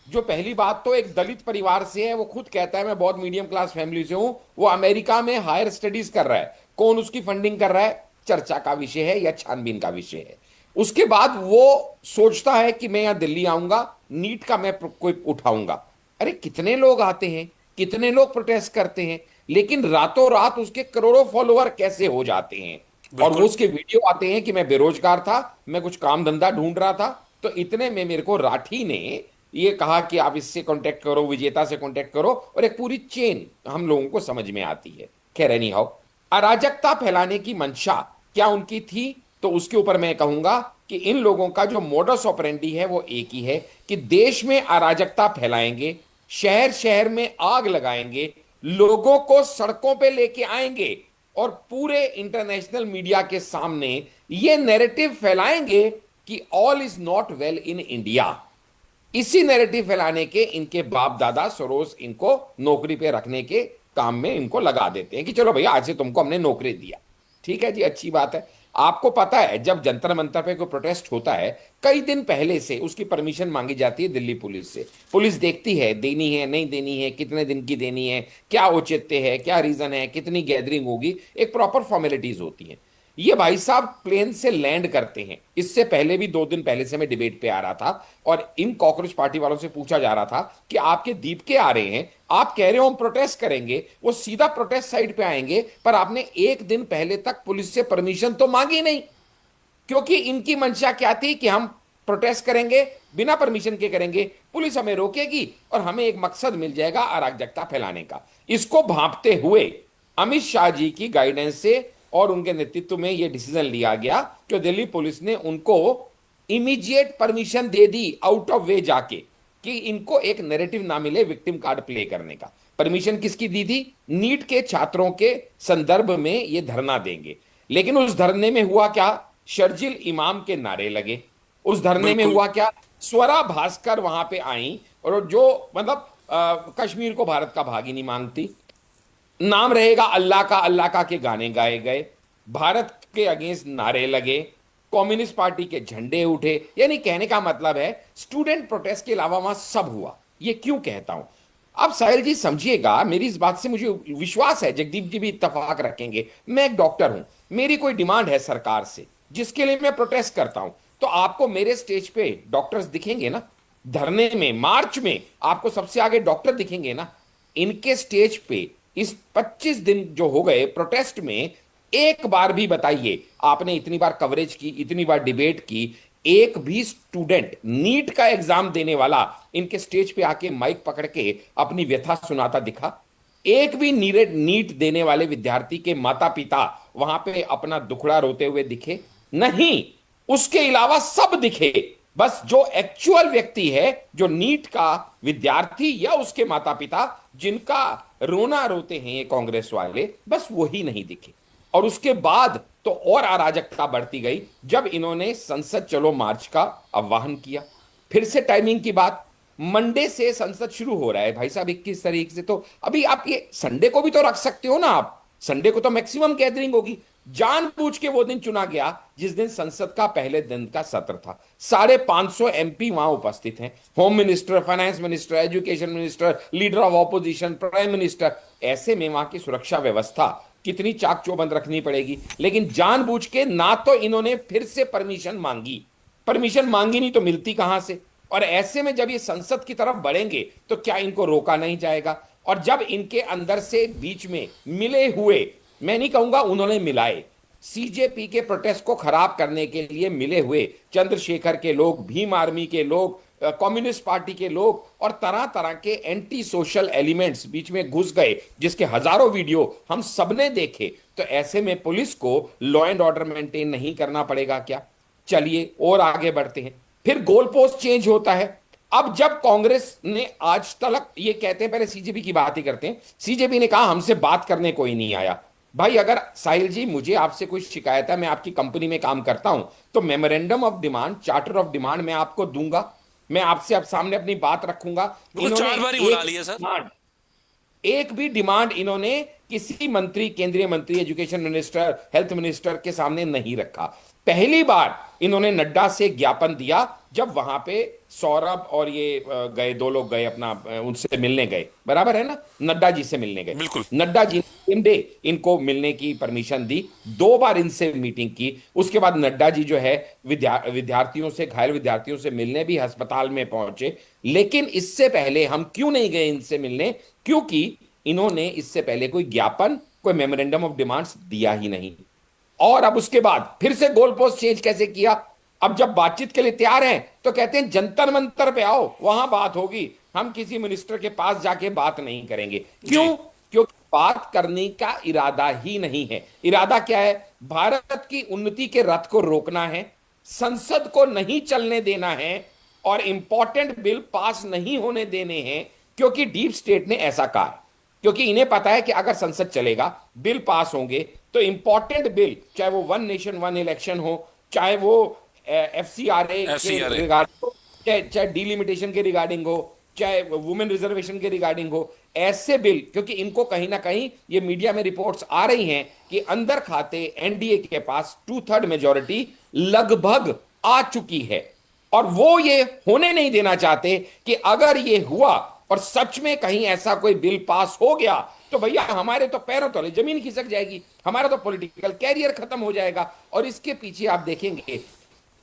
Speaker 4: जो पहली बात तो एक दलित परिवार से है, वो खुद कहता है मैं बहुत मीडियम क्लास फैमिली से हूं, वो अमेरिका में हायर स्टडीज कर रहा है। कौन उसकी फंडिंग कर रहा है चर्चा का विषय है या छानबीन का विषय है। उसके बाद वो सोचता है कि मैं यहां दिल्ली आऊंगा, नीट का मैं कोई उठाऊंगा। अरे कितने लोग आते हैं, कितने लोग प्रोटेस्ट करते हैं, लेकिन रातों रात उसके करोड़ों फॉलोअर कैसे हो जाते हैं। और वो उसके वीडियो आते हैं कि मैं बेरोजगार था, मैं कुछ काम धंधा ढूंढ रहा था, तो इतने में मेरे को राठी ने ये कहा कि आप इससे कांटेक्ट करो, विजेता से कांटेक्ट करो, और एक पूरी चेन हम लोगों को समझ में आती है। खैर एनी हाउ, अराजकता फैलाने की मंशा क्या उनकी थी, तो उसके ऊपर मैं कहूंगा कि इन लोगों का जो मोडस ऑपरेंडी है वो एक ही है कि देश में अराजकता फैलाएंगे, शहर शहर में आग लगाएंगे, लोगों को सड़कों पे लेके आएंगे और पूरे इंटरनेशनल मीडिया के सामने ये नैरेटिव फैलाएंगे कि all is not well in India. इसी नैरेटिव फैलाने के इनके बाप दादा सरोज इनको नौकरी पे रखने के काम में इनको लगा देते हैं कि चलो भैया आज से तुमको हमने नौकरी दिया। ठीक है जी, अच्छी बात है। आपको पता है जब जंतर मंतर पे कोई प्रोटेस्ट होता है कई दिन पहले से उसकी परमिशन मांगी जाती है दिल्ली पुलिस से। पुलिस देखती है देनी है नहीं देनी है, कितने दिन की देनी है, क्या औचित्य है, क्या रीजन है, कितनी गैदरिंग होगी, एक प्रॉपर फॉर्मेलिटीज होती है। ये भाई साहब प्लेन से लैंड करते हैं। इससे पहले भी 2 दिन पहले से मैं डिबेट पे आ रहा था और इन कॉकरोच पार्टी वालों से पूछा जा रहा था कि आपके दीप के आ रहे हैं, आप कह रहे हो हम प्रोटेस्ट करेंगे, वो सीधा प्रोटेस्ट साइड पे आएंगे, पर आपने 1 दिन पहले तक पुलिस से परमिशन तो मांगी नहीं। क्योंकि इनकी मंशा क्या थी कि हम प्रोटेस्ट करेंगे, बिना परमिशन के करेंगे, पुलिस हमें रोकेगी और हमें एक मकसद मिल जाएगा अराजकता फैलाने का। इसको भांपते हुए अमित शाह जी की गाइडेंस से और उनके नेतृत्व में यह डिसीजन लिया गया कि दिल्ली पुलिस ने उनको immediate permission they the out of वे जाके कि इनको एक नैरेटिव ना मिले विक्टिम कार्ड प्ले करने का। परमिशन किसकी दी थी? नीट के छात्रों के संदर्भ में ये धरना देंगे। लेकिन उस धरने में हुआ क्या? शर्जिल इमाम के नारे लगे। उस धरने में हुआ क्या? स्वरा भास्कर वहां पे आई और जो मतलब कश्मीर को भारत का भाग ही नहीं मांगती, नाम रहेगा अल्लाह का के गाने गाए गए, भारत के अगेंस्ट नारे लगे, कम्युनिस्ट पार्टी के झंडे उठे। यानी कहने का मतलब है स्टूडेंट प्रोटेस्ट के अलावा वहां सब हुआ। ये क्यों कहता हूं? अब साहिल जी समझिएगा, मेरी इस बात से मुझे विश्वास है जगदीप जी भी इत्तेफाक रखेंगे। मैं एक डॉक्टर हूं, मेरी कोई डिमांड है सरकार से जिसके लिए मैं प्रोटेस्ट करता हूं, तो आपको मेरे स्टेज पे डॉक्टर्स दिखेंगे ना? धरने में, मार्च में आपको सबसे आगे डॉक्टर दिखेंगे ना? इनके स्टेज पे इस 25 दिन जो हो गए प्रोटेस्ट में, एक बार भी बताइए, आपने इतनी बार कवरेज की, इतनी बार डिबेट की, एक भी स्टूडेंट नीट का एग्जाम देने वाला इनके स्टेज पे आके माइक पकड़ के अपनी व्यथा सुनाता दिखा? एक भी नीट देने वाले विद्यार्थी के माता पिता वहां पे अपना दुखड़ा रोते हुए दिखे? नहीं। उसके अलावा सब दिखे, बस जो एक्चुअल व्यक्ति है, जो नीट का विद्यार्थी या उसके माता पिता जिनका रोना रोते हैं ये कांग्रेस वाले, बस वही नहीं दिखे। और उसके बाद तो और अराजकता बढ़ती गई जब इन्होंने संसद चलो मार्च का आह्वान किया। फिर से टाइमिंग की बात, मंडे से संसद शुरू हो रहा है भाई साहब 21 तारीख से, तो अभी आप ये संडे को भी तो रख सकते हो ना, आप संडे को तो मैक्सिमम गैदरिंग होगी। जानबूझ के वो दिन चुना गया जिस दिन संसद का पहले दिन का सत्र था। 550 एमपी वहां उपस्थित हैं, home minister, finance minister, education minister, leader of opposition, prime minister. ऐसे में वहां की सुरक्षा व्यवस्था कितनी चाक चौबंद रखनी पड़ेगी। लेकिन जानबूझ के ना तो इन्होंने फिर से परमिशन मांगी नहीं तो मिलती कहां से। और ऐसे में जब ये संसद की तरफ बढ़ेंगे तो क्या इनको रोका नहीं जाएगा। और जब इनके अंदर से बीच में मिले हुए, मैं नहीं कहूंगा उन्होंने मिलाए, सीजेपी के प्रोटेस्ट को खराब करने के लिए मिले हुए चंद्रशेखर के लोग, भीम आर्मी के लोग, कम्युनिस्ट पार्टी के लोग और तरह तरह के एंटी सोशल एलिमेंट्स बीच में घुस गए, जिसके हजारों वीडियो हम सबने देखे, तो ऐसे में पुलिस को लॉ एंड ऑर्डर मेंटेन नहीं करना पड़ेगा क्या। चलिए और आगे बढ़ते हैं। फिर गोल पोस्ट चेंज होता है। अब जब कांग्रेस ने आज तक ये कहते हैं, पहले सीजेपी की बात ही करते हैं, सीजेपी ने कहा हमसे बात करने कोई नहीं आया। भाई अगर साहिल जी मुझे आपसे कोई शिकायत है, मैं आपकी कंपनी में काम करता हूं, तो memorandum of demand, charter of demand मैं आपको दूंगा, मैं आपसे अब सामने अपनी बात रखूंगा।
Speaker 1: वो 4 बार ही बुला लिया सर।
Speaker 4: एक भी डिमांड इन्होंने किसी मंत्री, केंद्रीय मंत्री, एजुकेशन मिनिस्टर, हेल्थ मिनिस्टर के सामने नहीं रखा। पहली बार इन्होंने नड्डा से ज्ञापन दिया जब वहां पे सौरभ और ये गए, 2 लोग गए अपना उनसे मिलने गए, बराबर है ना, नड्डा जी से मिलने गए।
Speaker 1: बिल्कुल।
Speaker 4: नड्डा जी ने इनको मिलने की परमिशन दी, 2 बार इनसे मीटिंग की। उसके बाद नड्डा जी जो है विद्यार्थियों से, घायल विद्यार्थियों से मिलने भी अस्पताल में पहुंचे। लेकिन इससे पहले हम क्यों नहीं गए इनसे मिलने, क्योंकि इन्होंने इससे पहले कोई ज्ञापन, कोई मेमोरेंडम ऑफ डिमांड्स दिया ही नहीं। और अब उसके बाद फिर से गोल पोस्ट चेंज कैसे किया। अब जब बातचीत के लिए तैयार हैं तो कहते हैं जंतर मंतर पे आओ, वहां बात होगी, हम किसी मिनिस्टर के पास जाके बात नहीं करेंगे। क्यों? क्योंकि बात करने का इरादा ही नहीं है। इरादा क्या है? भारत की उन्नति के रथ को रोकना है, संसद को नहीं चलने देना है और इंपॉर्टेंट बिल पास नहीं होने देने हैं, क्योंकि डीप स्टेट ने ऐसा कहा। क्योंकि इन्हें पता है कि अगर संसद चलेगा, बिल पास होंगे, तो इंपॉर्टेंट बिल, चाहे वो वन नेशन वन इलेक्शन हो, चाहे वो एफसीआरए के रिगार्डिंग हो, चाहे डिलिमिटेशन के रिगार्डिंग हो, चाहे वुमेन रिजर्वेशन के रिगार्डिंग हो, ऐसे बिल, क्योंकि इनको कहीं ना कहीं ये मीडिया में रिपोर्ट्स आ रही हैं कि अंदर खाते एनडीए के पास 2/3 मेजॉरिटी लगभग आ चुकी है और वो ये होने नहीं देना चाहते कि अगर ये हुआ और सच में कहीं ऐसा कोई बिल पास हो गया तो भैया हमारे तो पैरों तले जमीन खिसक जाएगी, हमारा तो पॉलिटिकल कैरियर खत्म हो जाएगा। और इसके पीछे आप देखेंगे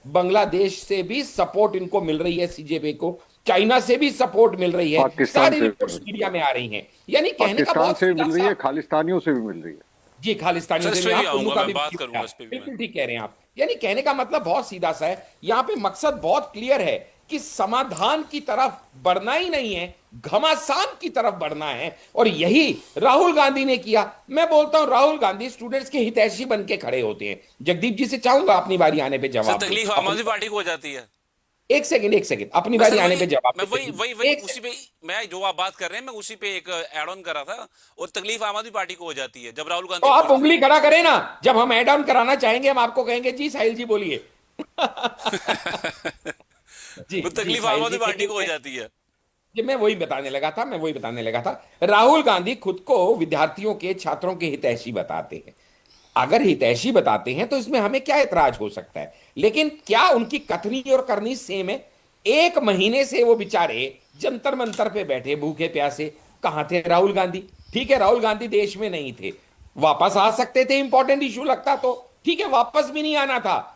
Speaker 4: बांग्लादेश से भी सपोर्ट इनको मिल रही है, सीजेपी को, चाइना से भी सपोर्ट मिल रही है, सारी रिपोर्ट्स मीडिया में आ रही हैं। यानी कहने का बहुत
Speaker 2: से मिल रही है, खालिस्तानियों से भी मिल रही है।
Speaker 4: जी, खालिस्तानियों से
Speaker 1: भी
Speaker 4: बिल्कुल ठीक कह रहे हैं आप। यानी कहने का मतलब बहुत सीधा सा है, यहां पे मकसद बहुत क्लियर है कि समाधान की तरफ बढ़ना ही नहीं है, घमासान की तरफ बढ़ना है। और यही राहुल गांधी ने किया। मैं बोलता हूं राहुल गांधी स्टूडेंट्स के हितैषी बन के खड़े होते हैं। जगदीप जी से चाहूंगा अपनी बारी आने पे जवाब।
Speaker 1: तकलीफ आम आदमी पार्टी को हो जाती है।
Speaker 4: एक सेकंड अपनी बारी आने पे जवाब।
Speaker 1: मैं वही उसी पे, मैं जो आप बात कर रहे हैं मैं उसी पे एक ऐड ऑन कर रहा था। और तकलीफ आम आदमी पार्टी को हो जाती है जब राहुल गांधी,
Speaker 4: तो आप उंगली खड़ा करें ना, जब हम ऐड ऑन कराना चाहेंगे हम आपको कहेंगे जी साहिल जी बोलिए।
Speaker 1: जी, तकलीफ आम आदमी पार्टी को हो जाती है।
Speaker 4: जी, मैं वही बताने लगा था। राहुल गांधी खुद को विद्यार्थियों के, छात्रों के हितैषी बताते हैं। अगर हितैषी बताते हैं तो इसमें हमें क्या ऐतराज हो सकता है, लेकिन क्या उनकी कथनी और करनी सेम है? 1 महीने से वो बेचारे जंतर मंतर पे बैठे भूखे प्यासे। कहां थे राहुल गांधी? ठीक है, राहुल गांधी देश में नहीं थे, वापस आ सकते थे, इंपॉर्टेंट इशू लगता तो ठीक है, वापस भी नहीं आना था,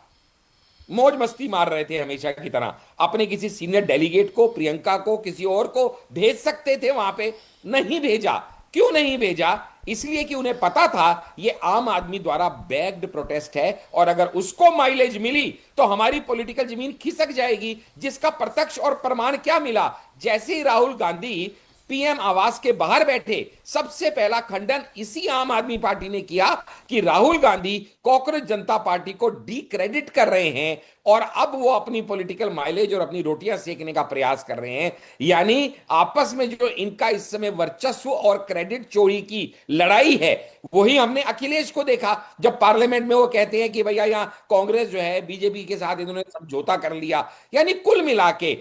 Speaker 4: मौज मस्ती मार रहे थे हमेशा की तरह। अपने किसी सीनियर डेलीगेट को, प्रियंका को, किसी और को भेज सकते थे वहां पे, नहीं भेजा। क्यों नहीं भेजा? इसलिए कि उन्हें पता था यह आम आदमी द्वारा बैग्ड प्रोटेस्ट है और अगर उसको माइलेज मिली तो हमारी पॉलिटिकल जमीन खिसक जाएगी। जिसका प्रत्यक्ष और प्रमाण क्या मिला? जैसे ही राहुल गांधी पीएम आवास के बाहर बैठे सबसे पहला खंडन इसी आम आदमी पार्टी ने किया कि राहुल गांधी कॉकरोच जनता पार्टी को डिक्रेडिट कर रहे हैं और अब वो अपनी पॉलिटिकल माइलेज और अपनी रोटियां सेकने का प्रयास कर रहे हैं। यानी आपस में जो इनका इस समय वर्चस्व और क्रेडिट चोरी की लड़ाई है, वही हमने अखिलेश को देखा जब पार्लियामेंट में वो कहते हैं कि भैया यहाँ कांग्रेस जो है बीजेपी के साथ इन्होंने समझौता कर लिया। यानी कुल मिला के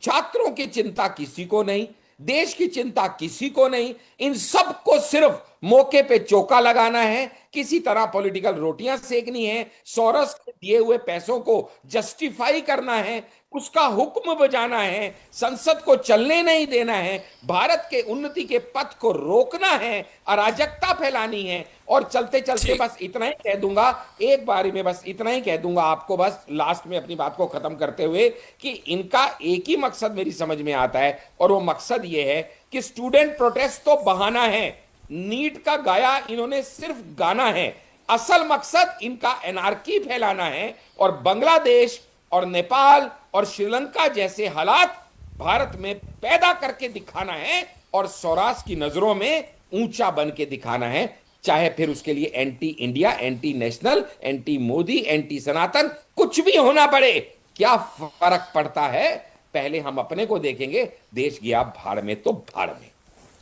Speaker 4: छात्रों की चिंता किसी को नहीं, देश की चिंता किसी को नहीं, इन सबको सिर्फ मौके पे चौका लगाना है, किसी तरह पॉलिटिकल रोटियां सेकनी है, सोरस के दिए हुए पैसों को जस्टिफाई करना है, उसका हुक्म बजाना है, संसद को चलने नहीं देना है, भारत के उन्नति के पथ को रोकना है, अराजकता फैलानी है। और चलते चलते
Speaker 1: ठीक।
Speaker 4: बस इतना ही कह दूंगा, एक बारी में बस इतना ही कह दूंगा आपको, बस लास्ट में अपनी बात को खत्म करते हुए, कि इनका एक ही मकसद मेरी समझ में आता है और वो मकसद ये है कि स्टूडेंट प्रोटेस्ट तो बहाना है, नीट का गाया इन्होंने सिर्फ गाना है, असल मकसद इनका एनार्की फैलाना है और बांग्लादेश और नेपाल और श्रीलंका जैसे हालात भारत में पैदा करके दिखाना है और स्वराज की नजरों में ऊंचा बन के दिखाना है, चाहे फिर उसके लिए anti India, anti national, anti Modi, anti Sanatan कुछ भी होना पड़े। क्या फर्क पड़ता है, पहले हम अपने को देखेंगे, देश गया भाड़ में तो भाड़ में।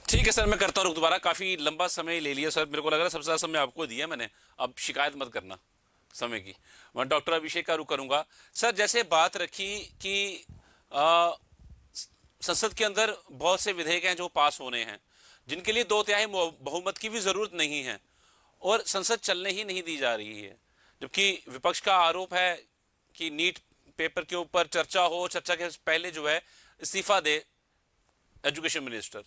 Speaker 1: ठीक है सर, मैं करता हूँ दोबारा। काफी लंबा समय ले लिया सर, मेरे को लग रहा है सबसे ज्यादा समय आपको दिया मैंने, अब शिकायत मत करना समय की। मैं डॉक्टर अभिषेक का रुख करूंगा। सर, जैसे बात रखी कि संसद के अंदर बहुत से विधेयक हैं जो पास होने हैं, जिनके लिए 2/3 बहुमत की भी जरूरत नहीं है और संसद चलने ही नहीं दी जा रही है, जबकि विपक्ष का आरोप है कि नीट पेपर के ऊपर चर्चा हो, चर्चा के पहले जो है इस्तीफा दे एजुकेशन मिनिस्टर।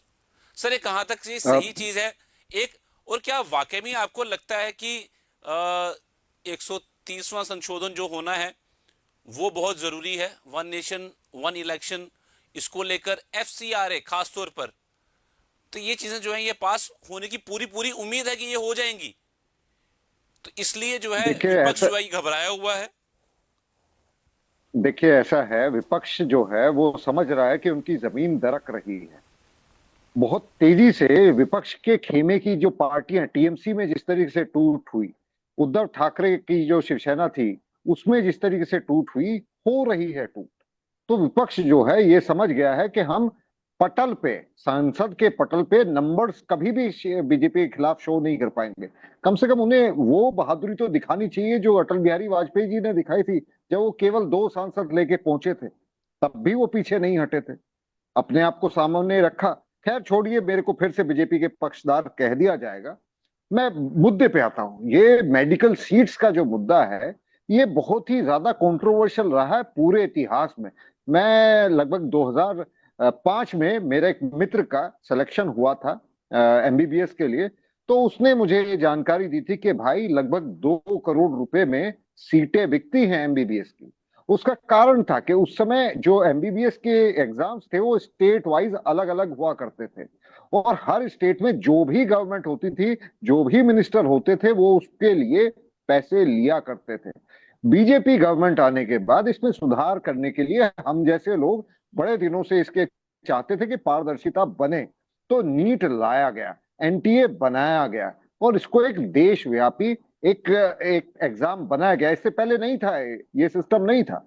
Speaker 1: सर, ये कहां तक ये सही चीज है? एक और क्या वाकई में आपको लगता है कि 130वां संशोधन जो होना है वो बहुत जरूरी है, वन नेशन वन इलेक्शन, इसको लेकर FCRA खास तौर पर, तो ये चीजें जो है ये पास होने की पूरी उम्मीद है कि ये हो जाएंगी, तो इसलिए जो है विपक्ष जो है घबराया हुआ है।
Speaker 2: देखिए, ऐसा है, विपक्ष जो है वो समझ रहा है कि उनकी जमीन दरक रही है। बहुत तेजी से विपक्ष के खेमे की जो पार्टियां टीएमसी में जिस तरीके से टूट हुई, उद्धव ठाकरे की जो शिवसेना थी उसमें जिस तरीके से टूट हुई, हो रही है टूट, तो विपक्ष जो है ये समझ गया है कि हम पटल पे, संसद के पटल पे नंबर्स कभी भी बीजेपी के खिलाफ शो नहीं कर पाएंगे। कम से कम उन्हें वो बहादुरी तो दिखानी चाहिए जो अटल बिहारी वाजपेयी जी ने दिखाई थी जब वो केवल 2 सांसद लेके पहुंचे थे, तब भी वो पीछे नहीं हटे थे, अपने आप को सामने रखा। खैर छोड़िए, मेरे को फिर से बीजेपी के पक्षधर कह दिया जाएगा। मैं मुद्दे पे आता हूं। ये मेडिकल सीट्स का जो मुद्दा है ये बहुत ही ज्यादा कंट्रोवर्शियल रहा है पूरे इतिहास में। मैं लगभग 2005 में मेरा एक मित्र का सिलेक्शन हुआ था MBBS के लिए, तो उसने मुझे ये जानकारी दी थी कि भाई लगभग 2 करोड़ रुपए में सीटें बिकती हैं MBBS की। उसका कारण था कि उस समय जो MBBS के एग्जाम्स थे वो स्टेट वाइज अलग अलग हुआ करते थे और हर स्टेट में जो भी गवर्नमेंट होती थी, जो भी मिनिस्टर होते थे, वो उसके लिए पैसे लिया करते थे। बीजेपी गवर्नमेंट आने के बाद इसमें सुधार करने के लिए हम जैसे लोग बड़े दिनों से इसके चाहते थे कि पारदर्शिता बने, तो नीट लाया गया, NTA बनाया गया और इसको एक देशव्यापी एक एग्जाम बनाया गया। इससे पहले नहीं था, ये सिस्टम नहीं था।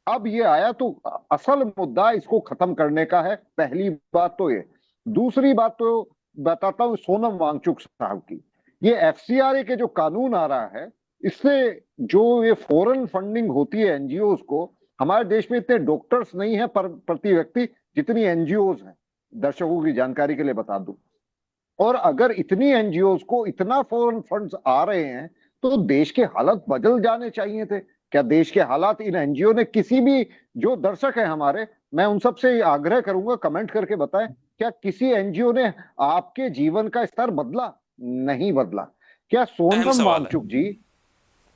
Speaker 2: अब ये आया तो असल मुद्दा इसको खत्म करने का है, पहली बात तो ये। दूसरी बात तो बताता हूं सोनम वांगचुक साहब की। ये FCRA के जो कानून आ रहा है, इससे जो ये फॉरेन फंडिंग होती है NGOs को, हमारे देश में इतने डॉक्टर्स नहीं है पर प्रति व्यक्ति जितनी NGOs हैं, दर्शकों की जानकारी के लिए बता दूं। और अगर इतनी NGOs को इतना फॉरेन फंड्स आ रहे हैं तो देश के हालात बदल जाने चाहिए थे। क्या देश के हालात इन NGO ने, किसी भी जो दर्शक है हमारे, मैं उन सबसे आग्रह करूंगा कमेंट करके बताएं, क्या किसी NGO ने आपके जीवन का स्तर बदला? नहीं बदला। क्या सोनम वांगचुक जी,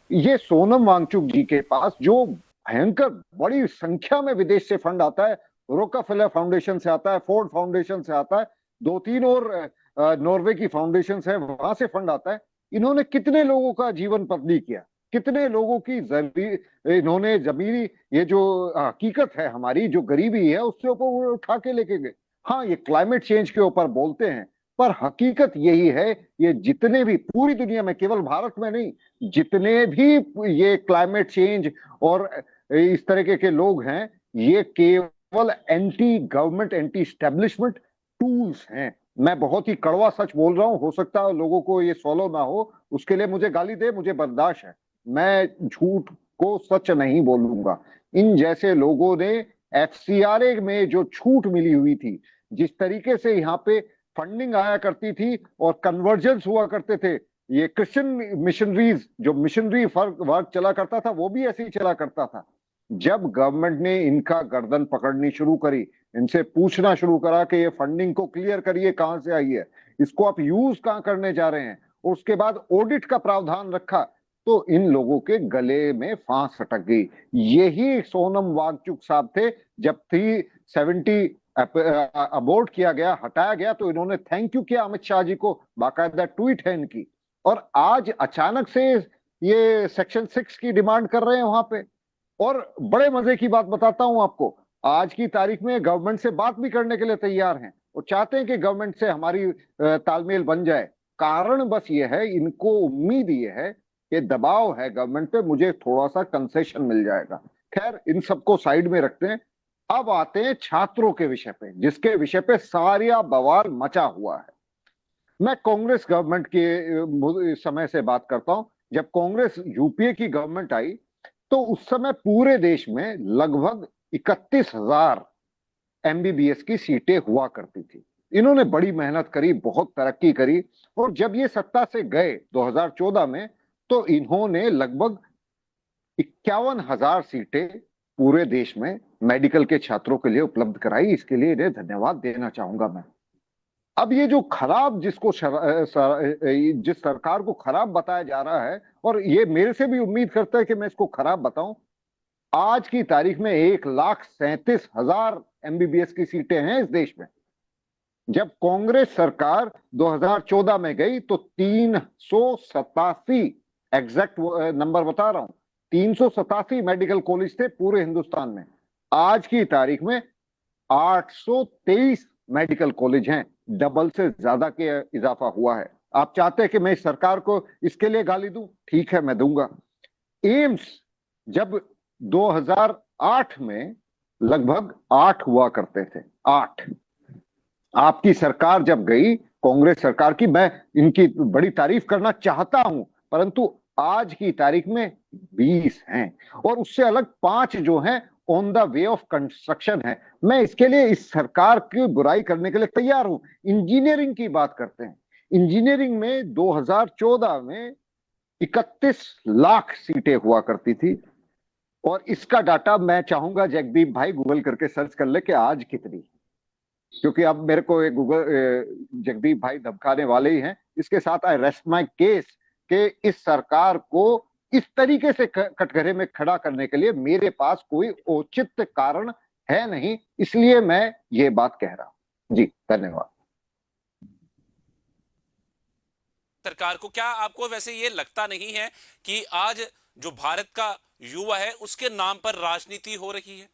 Speaker 2: ये सोनम वांगचुक जी के पास जो भयंकर बड़ी संख्या में विदेश से फंड आता है, रोकाफेलर फाउंडेशन से आता है, फोर्ड फाउंडेशन से आता है, 2-3 और नॉर्वे की फाउंडेशन है, वहां से फंड आता है, इन्होंने कितने लोगों का जीवन बदली किया, कितने लोगों की इन्होंने जमीनी, ये जो हकीकत है हमारी, जो गरीबी है, उससे ऊपर उठा के लेके गए। हाँ, ये क्लाइमेट चेंज के ऊपर बोलते हैं, पर हकीकत यही है, ये जितने भी पूरी दुनिया में, केवल भारत में नहीं, जितने भी ये क्लाइमेट चेंज और इस तरीके के लोग हैं, ये केवल anti government, anti establishment tools हैं। मैं बहुत ही कड़वा सच बोल रहा हूं, हो सकता है लोगों को ये फॉलो ना हो, उसके लिए मुझे गाली दे, मुझे बर्दाश्त है। मैं झूठ को सच नहीं बोलूंगा। इन जैसे लोगों ने एफसीआरए में जो छूट मिली हुई थी, जिस तरीके से यहाँ पे फंडिंग आया करती थी और कन्वर्जेंस हुआ करते थे, ये क्रिश्चियन मिशनरीज, जो मिशनरी वर्क चला करता था, वो भी ऐसे ही चला करता था। जब गवर्नमेंट ने इनका गर्दन पकड़नी शुरू करी, इनसे पूछना शुरू करा कि ये फंडिंग को क्लियर करिए, कहां से आई है, इसको आप यूज कहां करने जा रहे हैं, और उसके बाद ऑडिट का प्रावधान रखा, तो इन लोगों के गले में फांस अटक गई। यही सोनम वांगचुक साहब थे। जब 370 अबॉर्ट किया गया, हटाया गया, तो इन्होंने थैंक यू किया अमित शाह जी को, बाकायदा ट्वीट है इनकी। और आज अचानक से ये सेक्शन 6 की डिमांड कर रहे हैं वहां पे। और बड़े मजे की बात बताता हूं आपको, आज की तारीख में गवर्नमेंट से बात भी करने के लिए तैयार हैं, वो चाहते हैं कि गवर्नमेंट से हमारी तालमेल बन जाए। कारण बस ये है, इनको उम्मीद ये है कि दबाव है गवर्नमेंट पे, मुझे थोड़ा सा कंसेशन मिल जाएगा। खैर, इन सबको साइड में रखते हैं। अब आते हैं छात्रों के विषय पे, जिसके विषय पे सारा बवाल मचा हुआ है। मैं कांग्रेस गवर्नमेंट के समय से बात करता हूं। जब कांग्रेस यूपीए की गवर्नमेंट आई, तो उस समय पूरे देश में लगभग 31,000 एमबीबीएस की सीटें हुआ करती थी। इन्होंने बड़ी मेहनत करी, बहुत तरक्की करी, और जब ये सत्ता से गए 2014 में, तो इन्होंने लगभग 51,000 सीटें पूरे देश में मेडिकल के छात्रों के लिए उपलब्ध कराई। इसके लिए इन्हें धन्यवाद देना चाहूंगा मैं। अब ये जो खराब, जिस सरकार को खराब बताया जा रहा है, और ये मेरे से भी उम्मीद करता है कि मैं इसको खराब बताऊं, आज की तारीख में 1,37,000 एमबीबीएस की सीटें हैं इस देश में। जब कांग्रेस सरकार 2014 में गई, तो 387, एग्जैक्ट नंबर बता रहा हूं, 387 मेडिकल कॉलेज थे पूरे हिंदुस्तान में। आज की तारीख में 823 मेडिकल कॉलेज हैं, डबल से ज्यादा के इजाफा हुआ है। आप चाहते हैं कि मैं इस सरकार को इसके लिए गाली दूं? ठीक है, मैं दूंगा। एम्स जब 2008 में लगभग 8 हुआ करते थे, 8। आपकी सरकार जब गई, कांग्रेस सरकार की, मैं इनकी बड़ी तारीफ करना चाहता हूं, परंतु आज की तारीख में 20 हैं, और उससे अलग 5 जो हैं on the way of construction है। मैं इसके लिए इस सरकार की बुराई करने के लिए तैयार हूं। इंजीनियरिंग की बात करते हैं, इंजीनियरिंग में 2014 में 31 लाख सीटें हुआ करती थी, और इसका डाटा मैं चाहूंगा जगदीप भाई गूगल करके सर्च कर ले कि आज कितनी, क्योंकि अब मेरे को गूगल जगदीप भाई धमकाने वाले ही हैं। इसके साथ आई रेस्ट माय केस कि इस सरकार को इस तरीके से कटघरे में खड़ा करने के लिए मेरे पास कोई औचित्य कारण है नहीं, इसलिए मैं ये बात कह रहा हूं। जी, धन्यवाद।
Speaker 1: सरकार को क्या आपको वैसे ये लगता नहीं है कि आज जो भारत का युवा है उसके नाम पर राजनीति हो रही है?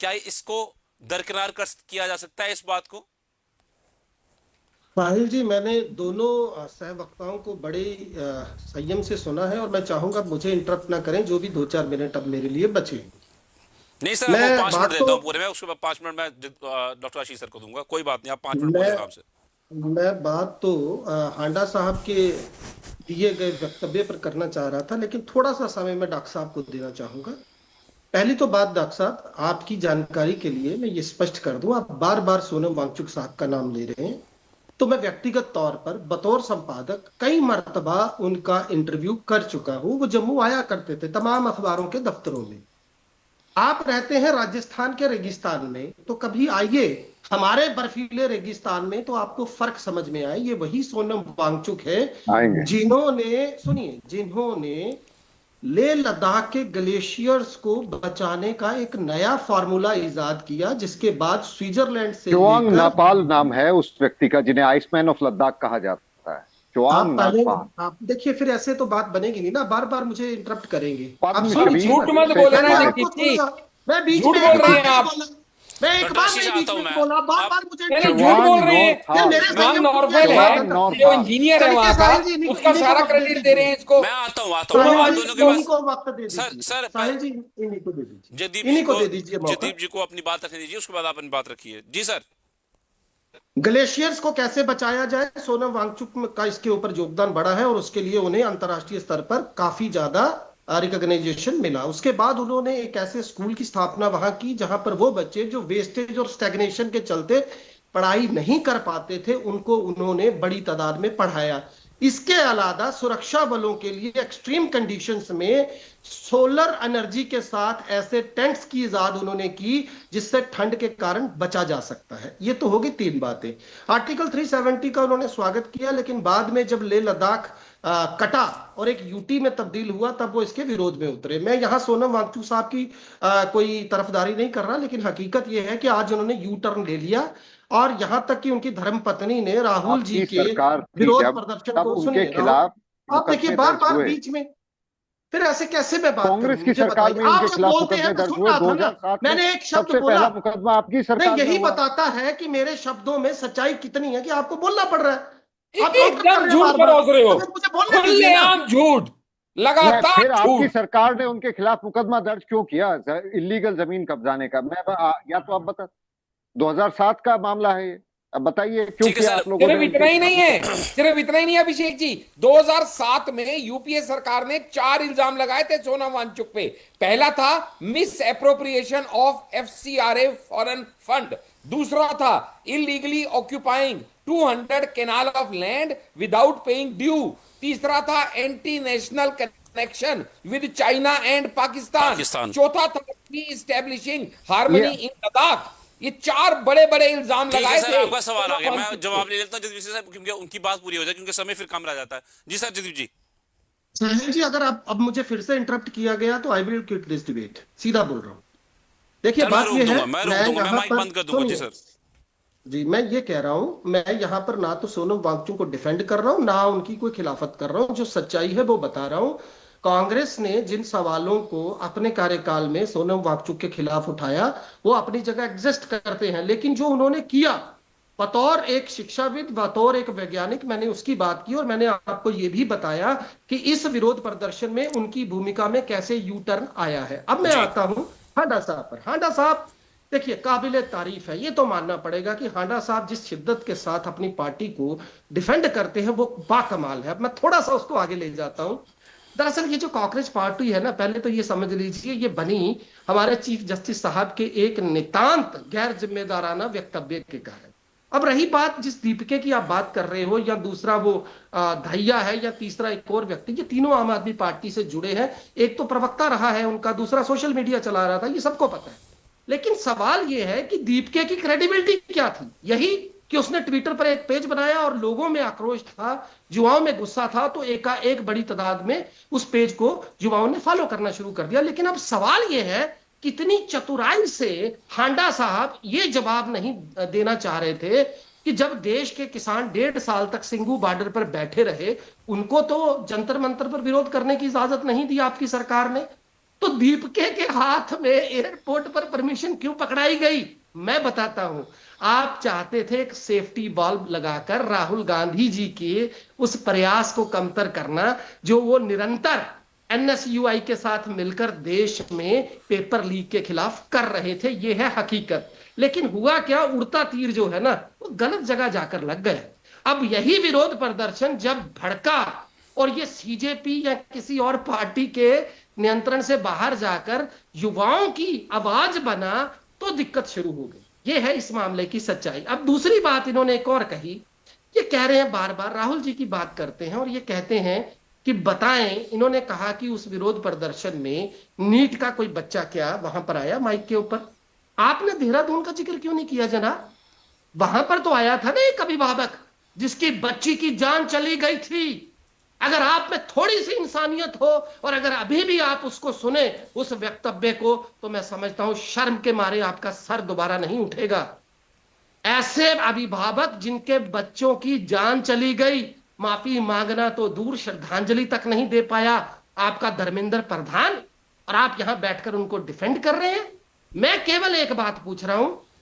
Speaker 1: क्या इसको दरकिनार कर किया जा सकता है इस बात को?
Speaker 3: साहिल जी, मैंने दोनों सहवक्ताओं को बड़े संयम से सुना है, और मैं चाहूंगा मुझे इंटरप्ट ना करें, जो भी 2-4 मिनट अब मेरे लिए बचे।
Speaker 1: नहीं सर, मैं 5 मिनट देता हूं पूरे में, उसके बाद 5 मिनट मैं डॉक्टर आशीष सर को दूंगा। कोई बात नहीं, आप 5 मिनट बोलिए आराम से।
Speaker 3: मैं बात तो हांडा साहब के दिए गए वक्तव्य पर करना चाह रहा था, लेकिन थोड़ा सा समय मैं डॉक्टर साहब को देना चाहूंगा। पहली तो बात डॉक्टर साहब, आपकी जानकारी के लिए मैं ये स्पष्ट कर दूं, आप बार बार सोनम वांगचुक साहब का नाम ले रहे हैं, तो मैं व्यक्तिगत तौर पर बतौर संपादक कई मर्तबा उनका इंटरव्यू कर चुका हूं। वो जम्मू आया करते थे तमाम अखबारों के दफ्तरों में। आप रहते हैं राजस्थान के रेगिस्तान में, तो कभी आइए हमारे बर्फीले रेगिस्तान में, तो आपको फर्क समझ में आए। ये वही सोनम वांगचुक है जिन्होंने लेह लद्दाख के ग्लेशियर्स को बचाने का एक नया फार्मूला इजाद किया, जिसके बाद स्विट्जरलैंड से
Speaker 2: चुआंग नापाल नाम है उस व्यक्ति का, जिन्हें आइसमैन ऑफ लद्दाख कहा जाता है। चुआंग नापाल।
Speaker 3: आप देखिए, फिर ऐसे तो बात बनेगी नहीं ना, बार बार मुझे इंटरप्ट करेंगे।
Speaker 4: झूठ मत बोले ना,
Speaker 3: मैं बीच में मैं एक
Speaker 1: डॉक्टर
Speaker 3: बार
Speaker 1: आशीष
Speaker 3: नहीं बीच
Speaker 1: आता हूं
Speaker 3: में
Speaker 1: मैं
Speaker 3: बोला, बार
Speaker 1: आप
Speaker 3: बार मुझे
Speaker 4: नहीं,
Speaker 3: interrupt
Speaker 4: झूठ बोल रहे हैं।
Speaker 3: ये मेरे
Speaker 2: था।
Speaker 3: सहयोगी
Speaker 4: नॉर्मल
Speaker 3: ये
Speaker 4: है,
Speaker 3: बात
Speaker 2: नॉर्थ
Speaker 4: जो
Speaker 2: था।
Speaker 4: इंजीनियर है
Speaker 3: चलिए
Speaker 4: वहां का,
Speaker 3: साहिल जी
Speaker 4: उसका
Speaker 3: इन्हीं को
Speaker 4: सारा
Speaker 3: वक्त दे
Speaker 4: क्रेडिट दे रहे
Speaker 3: दीजिए,
Speaker 4: हैं इसको।
Speaker 1: मैं आता हूं
Speaker 3: साहिल
Speaker 1: आप
Speaker 3: जी
Speaker 1: दोनों के
Speaker 3: इन्हीं
Speaker 1: पास।
Speaker 3: को वक्त दे
Speaker 1: सर
Speaker 3: दीजिए,
Speaker 1: सर
Speaker 3: साहिल जी इन्हीं को दे दीजिए,
Speaker 1: जयदीप जी
Speaker 3: इन्हीं को
Speaker 1: को,
Speaker 3: दे दीजिए मौका।
Speaker 1: जयदीप जी को अपनी बात रखने दीजिए, उसके बाद आप अपनी बात रखिए। जी सर।
Speaker 3: ग्लेशियर्स को कैसे बचाया जाए, सोनम वांगचुक का इसके ऊपर योगदान बड़ा है और उसके लिए उन्हें अंतर्राष्ट्रीय स्तर पर काफी ज्यादा रिकॉग्नाइजेशन मिला। उसके बाद उन्होंने एक ऐसे स्कूल की स्थापना वहां की जहां पर वो बच्चे जो वेस्टेज और स्टैग्नेशन के चलते पढ़ाई नहीं कर पाते थे उनको उन्होंने बड़ी तादाद में पढ़ाया। इसके अलावा सुरक्षा बलों के लिए एक्सट्रीम कंडीशंस में सोलर एनर्जी के साथ ऐसे टेंट्स की इजाद उन्होंने की जिससे ठंड के कारण बचा जा सकता है। ये तो होगी तीन बातें। आर्टिकल 370 का उन्होंने स्वागत किया, लेकिन बाद में जब लेह लद्दाख कटा और एक यूटी में तब्दील हुआ तब वो इसके विरोध में उतरे। मैं यहां सोनम वांगचुक साहब की कोई तरफदारी नहीं कर रहा, लेकिन हकीकत यह है कि आज उन्होंने यू टर्न ले लिया और यहां तक कि उनकी धर्मपत्नी ने राहुल जी
Speaker 2: आपकी
Speaker 3: के
Speaker 2: सरकार थी
Speaker 3: विरोध
Speaker 2: जब,
Speaker 3: प्रदर्शन
Speaker 2: तब
Speaker 3: को,
Speaker 2: उनके
Speaker 3: सुनिए राहुल,
Speaker 2: खिलाफ
Speaker 3: आप देखिए
Speaker 2: मुकदमे
Speaker 3: बार
Speaker 2: दर्ज
Speaker 3: बार
Speaker 2: हुए।
Speaker 3: बीच में फिर ऐसे कैसे मैं बात करूं,
Speaker 2: कांग्रेस की
Speaker 3: मुझे
Speaker 2: सरकार
Speaker 3: बताइए।
Speaker 2: में
Speaker 3: आप
Speaker 2: उनके
Speaker 3: जब
Speaker 2: खिलाफ
Speaker 3: बोलते हैं
Speaker 2: मुकदमे
Speaker 3: मैं
Speaker 2: दर्ज
Speaker 3: सुन
Speaker 2: हुए
Speaker 3: रहा था ना,
Speaker 2: 2007 में।
Speaker 3: मैंने एक शब्द
Speaker 2: सबसे
Speaker 3: बोला,
Speaker 2: पहला मुकदमा आपकी
Speaker 3: नहीं
Speaker 2: सरकार में
Speaker 3: यही
Speaker 2: हुआ।
Speaker 3: बताता है कि मेरे शब्दों में सच्चाई कितनी है कि आपको बोलना पड़ रहा है। आप काउंटर कर
Speaker 4: एकदम
Speaker 3: रहे हैं
Speaker 4: झूठ
Speaker 3: बार बार,
Speaker 4: परोस रहे
Speaker 3: तो
Speaker 4: हो,
Speaker 3: फिर मुझे बोलने दीजिए ना।
Speaker 4: खुलेआम झूठ,
Speaker 2: फिर
Speaker 4: लगातार
Speaker 2: आपकी
Speaker 4: झूठ।
Speaker 2: सरकार ने उनके खिलाफ मुकदमा दर्ज क्यों किया इलीगल जमीन कब्जाने का? या तो आप बता, 2007 का मामला है ये, अब बताइए क्यों
Speaker 1: ठीक है
Speaker 2: किया
Speaker 1: सर।
Speaker 2: आप लोगों ने
Speaker 4: सिर्फ इतना
Speaker 2: उनके
Speaker 4: ही
Speaker 2: खिलाफ
Speaker 4: नहीं है,
Speaker 2: मुकदमा?
Speaker 4: सिर्फ इतना ही नहीं है अभिषेक जी, 2007 में यूपीए सरकार ने 4 इल्जाम लगाए थे सोनम वांगचुक पे। पहला था miss appropriation of FCRA foreign fund, दूसरा था illegally occupying 200 canal of land without paying due, तीसरा था anti national connection with China and Pakistan,
Speaker 1: Pakistan.
Speaker 4: चौथा था रीइस्टेब्लिशिंग
Speaker 2: ये
Speaker 4: हार्मनी इन लद्दाख। ये 4 बड़े बड़े इल्जाम
Speaker 1: ठीक है
Speaker 4: लगाए
Speaker 1: सर,
Speaker 4: थे
Speaker 1: आपका सवाल आ गया, मैं
Speaker 4: वांगचुक
Speaker 1: जवाब
Speaker 4: पे।
Speaker 1: ले लेता हूं जदीप साहब, क्योंकि उनकी बात पूरी हो जाए, क्योंकि समय फिर कम रह जाता है। जी सर, जदीप जी।
Speaker 3: साहिल जी अगर आप अब मुझे फिर से इंटरप्ट किया गया तो I will quit this debate, सीधा बोल रहा हूं। देखिए
Speaker 1: सर मैं
Speaker 3: बात
Speaker 1: रोक
Speaker 3: यह है,
Speaker 1: दूंगा, मैं रोक
Speaker 3: मैं
Speaker 1: दूंगा, मैं
Speaker 3: यहां
Speaker 1: माइक
Speaker 3: पर,
Speaker 1: बंद कर दूंगा। जी
Speaker 3: सुनिए
Speaker 1: सर।
Speaker 3: जी, मैं ये कह रहा हूं, मैं यहां पर ना तो सोनम वांगचुक को डिफेंड कर रहा हूं ना उनकी कोई खिलाफत कर रहा हूं, जो सच्चाई है वो बता रहा हूं। कांग्रेस ने जिन सवालों को अपने कार्यकाल में सोनम वांगचुक के खिलाफ उठाया वो अपनी जगह एग्जिस्ट करते हैं, लेकिन जो उन्होंने किया बतौर एक शिक्षाविद, बतौर एक वैज्ञानिक, मैंने उसकी बात की और मैंने आपको यह भी बताया कि इस विरोध प्रदर्शन में उनकी भूमिका में कैसे यू टर्न आया है। अब मैं
Speaker 1: जी
Speaker 3: आता हूं हांडा साहब पर। हांडा साहब देखिए काबिले तारीफ है, ये तो मानना पड़ेगा कि हांडा साहब जिस शिद्दत के साथ अपनी पार्टी को डिफेंड करते हैं वो बाकमाल है। अब मैं थोड़ा सा उसको आगे ले जाता हूं। दरअसल ये जो कॉकरोच पार्टी है ना, पहले तो ये समझ लीजिए ये बनी हमारे चीफ जस्टिस साहब के एक नितांत गैर जिम्मेदाराना वक्तव्य के कारण। अब रही बात जिस दीपिके की आप बात कर रहे हो, या दूसरा वो दहिया है, या तीसरा एक और व्यक्ति, ये तीनों आम आदमी पार्टी से जुड़े हैं। एक तो प्रवक्ता रहा है उनका, दूसरा सोशल मीडिया चला रहा था, ये सबको पता है। लेकिन सवाल ये है कि दीपिके की क्रेडिबिलिटी क्या थी? यही कि उसने ट्विटर पर एक पेज बनाया और लोगों में आक्रोश था, युवाओं में गुस्सा था, तो एकाएक बड़ी तादाद में उस पेज को युवाओं ने फॉलो करना शुरू कर दिया। लेकिन अब सवाल यह है कितनी चतुराई से हांडा साहब ये जवाब नहीं देना चाह रहे थे कि जब देश के किसान 1.5 साल तक सिंगू बॉर्डर पर बैठे रहे, उनको तो जंतर मंतर पर विरोध करने की इजाजत नहीं दी आपकी सरकार ने, तो दीपके के हाथ में एयरपोर्ट पर परमिशन क्यों पकड़ाई गई? मैं बताता हूं। आप चाहते थे एक सेफ्टी बल्ब लगाकर राहुल गांधी जी के उस प्रयास को कमतर करना जो वो निरंतर एनएसयूआई के साथ मिलकर देश में पेपर लीक के खिलाफ कर रहे थे। ये है हकीकत। लेकिन हुआ क्या, उड़ता तीर जो है ना वो गलत जगह जाकर लग गए। अब यही विरोध प्रदर्शन जब भड़का और ये सीजेपी या किसी और पार्टी के नियंत्रण से बाहर जाकर युवाओं की आवाज बना तो दिक्कत शुरू हो गई। ये है इस मामले की सच्चाई। अब दूसरी बात इन्होंने एक और कही, ये कह रहे हैं बार बार राहुल जी की बात करते हैं और ये कहते हैं कि बताएं, इन्होंने कहा कि उस विरोध प्रदर्शन में नीट का कोई बच्चा क्या वहां पर आया माइक के ऊपर? आपने देहरादून का जिक्र क्यों नहीं किया जनाब? वहां पर तो आया था ना एक अभिभावक जिसकी बच्ची की जान चली गई थी। अगर आप में थोड़ी सी इंसानियत हो और अगर अभी भी आप उसको सुने उस वक्तव्य को, तो मैं समझता हूं शर्म के मारे आपका सर दोबारा नहीं उठेगा। ऐसे अभिभावक जिनके बच्चों की जान चली गई, माफी मांगना तो दूर, श्रद्धांजलि तक नहीं दे पाया आपका धर्मेंद्र प्रधान, और आप यहां बैठकर उनको डिफेंड कर रहे हैं। मैं केवल एक बात पूछ रहा हूं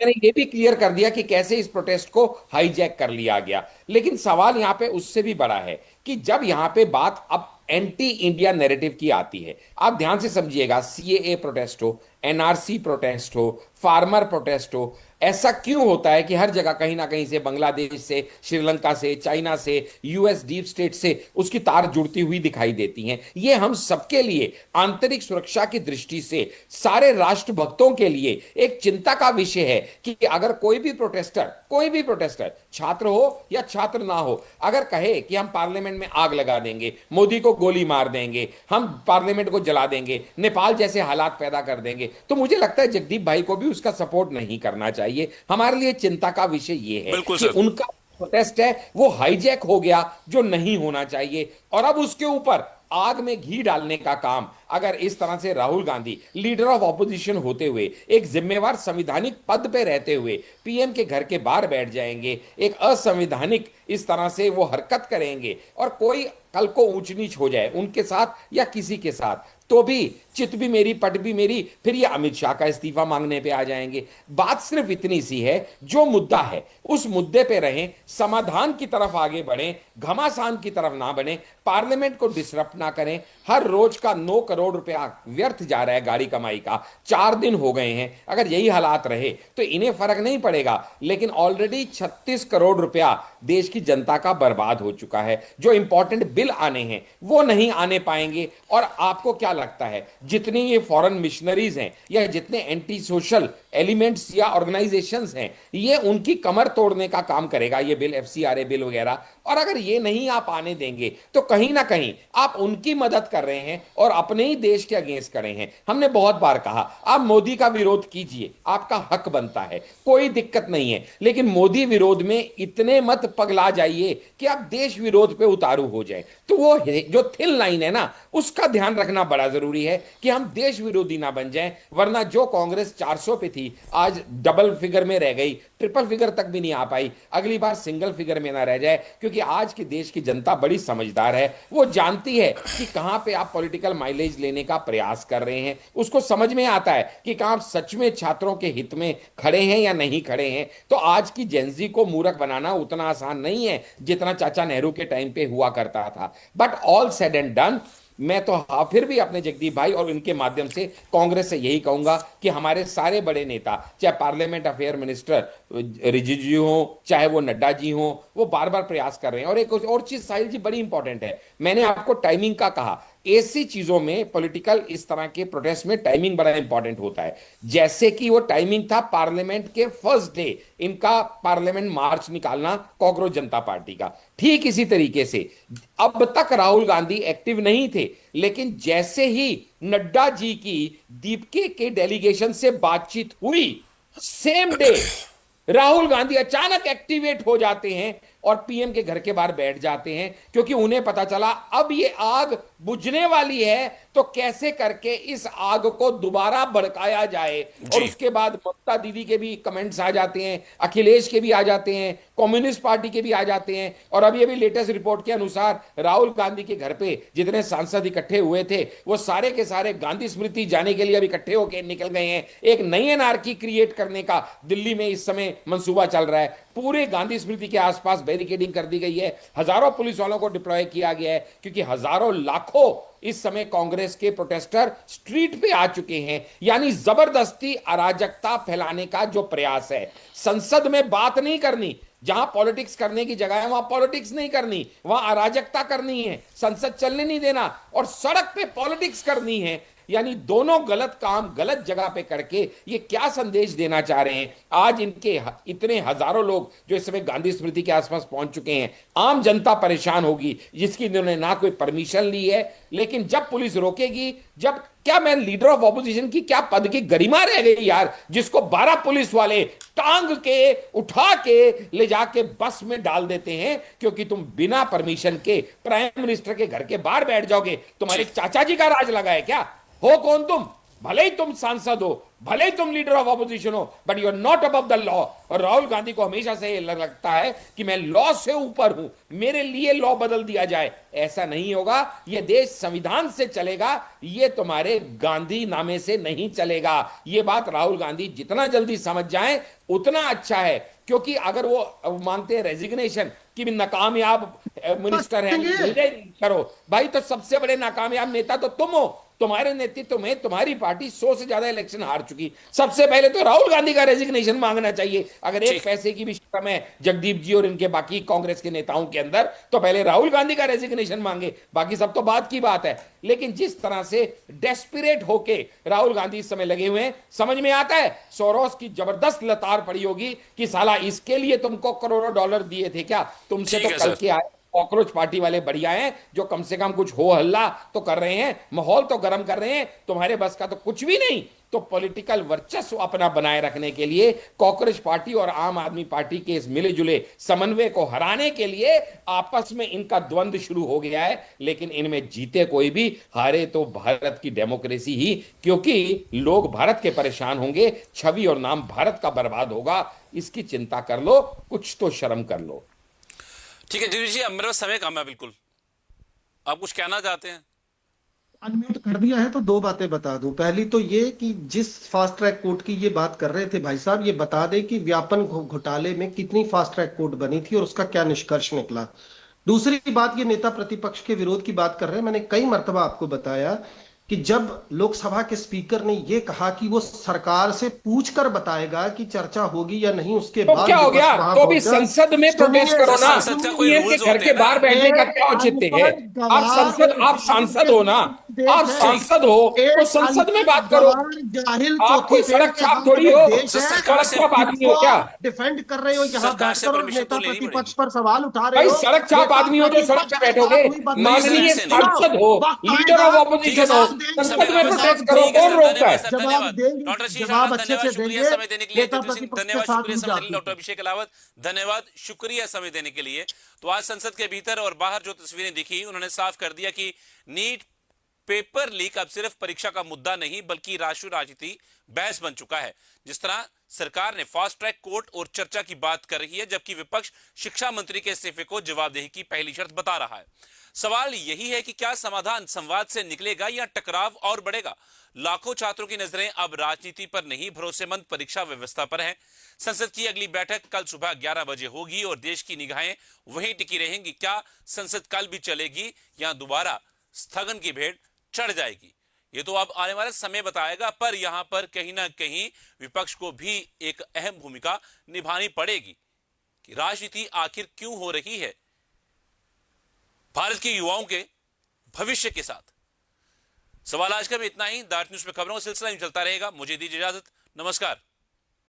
Speaker 4: मैंने ये भी क्लियर कर दिया कि कैसे इस प्रोटेस्ट को हाईजैक कर लिया गया। लेकिन सवाल यहाँ पे उससे भी बड़ा है कि जब यहाँ पे बात अब एंटी इंडिया नैरेटिव की आती है, आप ध्यान से समझिएगा, सीएए प्रोटेस्ट हो, एनआरसी प्रोटेस्ट हो, फार्मर प्रोटेस्ट हो, ऐसा क्यों होता है कि हर जगह कहीं ना कहीं से, बांग्लादेश से, श्रीलंका से, चाइना से, यूएस डीप स्टेट से उसकी तार जुड़ती हुई दिखाई देती हैं? ये हम सबके लिए आंतरिक सुरक्षा की दृष्टि से, सारे राष्ट्रभक्तों के लिए एक चिंता का विषय है कि अगर कोई भी प्रोटेस्टर, छात्र हो या छात्र ना हो, अगर कहे कि हम पार्लियामेंट में आग लगा देंगे, मोदी को गोली मार देंगे, हम पार्लियामेंट को जला देंगे, नेपाल जैसे हालात पैदा कर देंगे, तो मुझे लगता है जगदीप भाई को भी उसका सपोर्ट नहीं करना चाहिए। हमारे लिए चिंता का विषय यह है
Speaker 1: बिल्कुल
Speaker 4: कि
Speaker 1: सर।
Speaker 4: उनका प्रोटेस्ट है वो हाईजैक हो गया, जो नहीं होना चाहिए, और अब उसके ऊपर आग में घी डालने का काम अगर इस तरह से Rahul Gandhi leader of opposition होते हुए, एक जिम्मेवार संवैधानिक पद पे रहते हुए पीएम के घर के बाहर बैठ जाएंगे, एक असंवैधानिक इस तरह से वो हरकत करेंगे, और कोई कल को ऊंच नीच हो जाए उनके साथ या किसी के साथ, तो भी चित भी मेरी पट भी मेरी, फिर ये अमित शाह का इस्तीफा मांगने पे आ जाएंगे। बात सिर्फ इतनी सी है, जो मुद्दा है उस मुद्दे पे रहें, समाधान की तरफ आगे बढ़ें, घमासान की तरफ ना बढ़ें, पार्लियामेंट को डिसरप्ट ना करें। हर रोज का 9 करोड़ रुपया व्यर्थ जा रहा है गाड़ी कमाई का, 4 दिन हो गए हैं। अगर यही हालात रहे तो इन्हें फर्क नहीं पड़ेगा, लेकिन ऑलरेडी 36 करोड़ रुपया देश की जनता का बर्बाद हो चुका है। जो इंपॉर्टेंट बिल आने हैं वो नहीं आने पाएंगे। और आपको क्या लगता है, जितनी ये फॉरेन मिशनरीज हैं या जितने एंटी सोशल एलिमेंट्स या ऑर्गेनाइजेशंस हैं, ये उनकी कमर तोड़ने का काम करेगा ये बिल, एफसीआरए बिल वगैरह। और अगर ये नहीं आप आने देंगे तो कहीं ना कहीं आप उनकी मदद कर रहे हैं और अपने ही देश के अगेंस्ट कर रहे हैं। हमने बहुत बार कहा आप मोदी का विरोध कीजिए, आपका हक बनता है, कोई दिक्कत नहीं है, लेकिन मोदी विरोध में इतने मत पगला जाइए कि आप देश विरोध पे उतारू हो जाए। तो वो जो थिन लाइन है ना, उसका ध्यान रखना बड़ा जरूरी है कि हम देश विरोधी ना बन जाएं। वरना जो कांग्रेस 400 पे थी आज डबल फिगर में रह गई, ट्रिपल फिगर तक भी नहीं आ पाई, अगली बार सिंगल फिगर में ना रह जाए। क्योंकि आज की देश की जनता बड़ी समझदार है, वो जानती है कि कहां पे आप पॉलिटिकल माइलेज लेने का प्रयास कर रहे हैं। उसको समझ में आता है कि कहां आप सच में छात्रों के हित में खड़े हैं या नहीं खड़े हैं। तो आज की जेंजी को मूर्ख बनाना उतना आसान नहीं है जितना चाचा नेहरू के टाइम पे हुआ करता था। But all said and done, मैं तो फिर भी अपने जगदीप भाई और इनके माध्यम से कांग्रेस से यही कहूंगा कि हमारे सारे बड़े नेता, चाहे पार्लियामेंट अफेयर मिनिस्टर रिजिजू हो, चाहे वो नड्डा जी हो, वो बार बार प्रयास कर रहे हैं। और एक और चीज साहिल जी बड़ी इंपॉर्टेंट है, मैंने आपको टाइमिंग का कहा, ऐसी चीजों में पॉलिटिकल इस तरह के प्रोटेस्ट में टाइमिंग बड़ा इंपॉर्टेंट होता है। जैसे कि वो टाइमिंग था पार्लियामेंट के फर्स्ट डे इनका पार्लियामेंट मार्च निकालना कॉकरोच जनता पार्टी का, ठीक इसी तरीके से अब तक राहुल गांधी एक्टिव नहीं थे, लेकिन जैसे ही नड्डा जी की दीपके के डेलीगेशन से बातचीत हुई, सेम डे राहुल गांधी अचानक एक्टिवेट हो जाते हैं और पीएम के घर के बाहर बैठ जाते हैं, क्योंकि उन्हें पता चला अब ये आग बुझने वाली है, तो कैसे करके इस आग को दोबारा भड़काया जाए। और उसके बाद ममता दीदी के भी कमेंट्स आ जाते हैं, अखिलेश के भी आ जाते हैं, कम्युनिस्ट पार्टी के भी आ जाते हैं। और अभी लेटेस्ट रिपोर्ट के अनुसार राहुल गांधी के घर पे जितने सांसद इकट्ठे हुए थे वो सारे के सारे गांधी स्मृति जाने के लिए अब इकट्ठे होकर निकल गए हैं। एक नई एनार्की क्रिएट करने का दिल्ली में इस समय मंसूबा चल रहा है। पूरे गांधी स्मृति के आसपास बैरिकेडिंग कर दी गई है, हजारों पुलिस वालों को डिप्लॉय किया गया है, क्योंकि हजारों लाखों इस समय कांग्रेस के प्रोटेस्टर स्ट्रीट पे आ चुके हैं। यानी जबरदस्ती अराजकता फैलाने का जो प्रयास है, संसद में बात नहीं करनी, जहां पॉलिटिक्स करने की जगह है वहां पॉलिटिक्स नहीं करनी, वहां अराजकता करनी है, संसद चलने नहीं देना, और सड़क पे पॉलिटिक्स करनी है। यानी दोनों गलत काम गलत जगह पे करके ये क्या संदेश देना चाह रहे हैं? आज इनके इतने हजारों लोग जो इस समय गांधी स्मृति के आसपास पहुंच चुके हैं, आम जनता परेशान होगी, जिसकी इन्होंने ना कोई परमिशन ली है। लेकिन जब पुलिस रोकेगी, जब क्या मैं लीडर ऑफ ऑपोजिशन की क्या पद की गरिमा रह गई यार, जिसको 12 पुलिस वाले टांग के उठा के ले जाके बस में डाल देते हैं, क्योंकि तुम बिना परमिशन के प्राइम मिनिस्टर के घर के बाहर बैठ जाओगे। तुम्हारे चाचा जी का राज लगा है क्या? हो कौन तुम? भले ही तुम सांसद हो, भले ही तुम लीडर ऑफ ऑपोजिशन हो, but you are not above the law. और राहुल गांधी को हमेशा से ये लगता है कि मैं लॉ से ऊपर हूं, मेरे लिए लॉ बदल दिया जाए। ऐसा नहीं होगा, ये देश संविधान से चलेगा, ये तुम्हारे गांधी नामे से नहीं चलेगा। ये बात राहुल गांधी जितना जल्दी समझ जाए उतना अच्छा है, क्योंकि अगर वो मांगते हैं रेजिग्नेशन कि नाकामयाब मिनिस्टर है, करो भाई, तो सबसे बड़े नाकामयाब नेता तो तुम हो। तुम्हारे नेतृत्व में तुम्हारी पार्टी 100 से ज्यादा इलेक्शन हार चुकी। सबसे पहले तो राहुल गांधी का रेजिग्नेशन मांगना चाहिए। अगर एक पैसे की भी शर्म है जगदीप जी और इनके बाकी कांग्रेस के नेताओं के अंदर, तो पहले राहुल गांधी का रेजिग्नेशन मांगे, बाकी सब तो बात की बात है। लेकिन जिस तरह से डेस्परेट होके राहुल गांधी इस समय लगे हुए हैं, समझ में आता है सोरोस की जबरदस्त लतार पड़ी होगी कि साला इसके लिए तुमको करोड़ों डॉलर दिए थे क्या? तुमसे
Speaker 1: ठीक
Speaker 4: तो
Speaker 1: है
Speaker 4: कल
Speaker 1: सर।
Speaker 4: के आए कॉकरोच पार्टी वाले बढ़िया हैं, जो कम से कम कुछ हो हल्ला तो कर रहे हैं, माहौल तो गर्म कर रहे हैं। तुम्हारे बस का तो कुछ भी नहीं। तो पॉलिटिकल वर्चस्व अपना बनाए रखने के लिए कॉकरोच पार्टी और आम आदमी पार्टी के इस मिले जुले समन्वय को हराने के लिए आपस में इनका द्वंद्व शुरू हो गया है। लेकिन इनमें जीते कोई भी, हारे तो भारत की डेमोक्रेसी ही, क्योंकि लोग भारत के परेशान होंगे, छवि और नाम भारत का बर्बाद होगा। इसकी चिंता कर लो, कुछ तो शर्म कर लो।
Speaker 1: ठीक है जगदीश जी, अब मेरे पास समय कम है बिल्कुल, आप कुछ कहना चाहते हैं?
Speaker 3: अनम्यूट कर दिया है तो दो बातें बता दूं। पहली तो ये कि जिस फास्ट ट्रैक कोर्ट की ये बात कर रहे थे भाई साहब, ये बता दें कि व्यापन घोटाले में कितनी फास्ट ट्रैक कोर्ट बनी थी और उसका क्या निष्कर्ष निकला। दूसरी बात, ये नेता प्रतिपक्ष के विरोध की बात कर रहे हैं। मैंने कई मर्तबा आपको बताया कि जब लोकसभा के स्पीकर ने ये कहा कि वो सरकार से पूछकर बताएगा कि चर्चा होगी या नहीं, उसके
Speaker 4: तो
Speaker 3: बाद
Speaker 4: क्या हो गया?
Speaker 3: वहां
Speaker 4: तो भी
Speaker 3: पहुंचा।
Speaker 4: संसद में प्रोटेस्ट करो ना।
Speaker 1: संसद का कोई
Speaker 4: पीएम के
Speaker 1: रूल्स
Speaker 4: घर
Speaker 1: होते
Speaker 4: के
Speaker 1: हैं ना।
Speaker 4: बाहर बैठने का क्या औचित्य है? आप संसद, आप सांसद हो ना, आप सांसद हो तो संसद में बात करो।
Speaker 3: जाहिल
Speaker 4: आप कोई
Speaker 3: चौथी
Speaker 4: सड़क
Speaker 3: पेड़
Speaker 4: छाप थोड़ी हो,
Speaker 3: देश है।
Speaker 1: सरकार
Speaker 4: सड़क छाप आदमी हो क्या?
Speaker 3: डिफेंड कर रहे हो यहाँ
Speaker 1: सरकार से
Speaker 3: बैठकर और
Speaker 1: परमिशन तो
Speaker 3: नेता
Speaker 1: लेनी
Speaker 3: प्रतिपक्ष
Speaker 1: पड़ेगी।
Speaker 3: पर सवाल उठा रहे
Speaker 4: भाई
Speaker 3: हो।
Speaker 4: सड़क छाप आदमी हो जो सड़क पे बैठोगे, माननीय सांसद हो, लीडर ऑफ ऑपोजिशन हो, संसद में प्रोटेस्ट करो, कौन रोकता है?
Speaker 1: धन्यवाद
Speaker 3: देंगे,
Speaker 1: डॉक्टर शीश
Speaker 3: जवाब
Speaker 1: आनंद,
Speaker 3: अच्छे
Speaker 1: धन्यवाद,
Speaker 3: से
Speaker 1: शुक्रिया
Speaker 3: देंगे।
Speaker 1: समय देने के लिए।
Speaker 3: नेता
Speaker 1: जगदीश सिंह,
Speaker 3: प्रतिपक्ष के
Speaker 1: धन्यवाद,
Speaker 3: साथ
Speaker 1: शुक्रिया
Speaker 3: भी
Speaker 1: समय देने के लिए।
Speaker 3: जाती
Speaker 1: डॉक्टर अभिषेक अलावत, धन्यवाद, शुक्रिया समय देने के लिए। तो आज संसद के भीतर और बाहर जो तस्वीरें दिखी, उन्होंने साफ कर दिया कि नीट पेपर लीक अब सिर्फ परीक्षा का मुद्दा नहीं बल्कि राष्ट्रीय राजनीति बहस बन चुका है। जिस तरह सरकार ने फास्ट ट्रैक कोर्ट और चर्चा की बात कर रही है, जबकि विपक्ष शिक्षा मंत्री के इस्तीफे को जवाबदेही की पहली शर्त बता रहा है। सवाल यही है कि क्या समाधान संवाद से निकलेगा या टकराव और बढ़ेगा? लाखों छात्रों की नजरें अब राजनीति पर नहीं, भरोसेमंद परीक्षा व्यवस्था पर है। संसद की अगली बैठक कल सुबह 11 बजे होगी और देश की निगाहें वहीं टिकी रहेंगी। क्या संसद कल भी चलेगी या दोबारा स्थगन की भेंट चढ़ जाएगी? ये तो अब आने वाला समय बताएगा, पर यहां पर कहीं ना कहीं विपक्ष को भी एक अहम भूमिका निभानी पड़ेगी कि राजनीति आखिर क्यों हो रही है भारत के युवाओं के भविष्य के साथ। सवाल आज का भी इतना ही। दैट न्यूज में खबरों का सिलसिला यूं चलता रहेगा। मुझे दीजिए इजाजत, नमस्कार।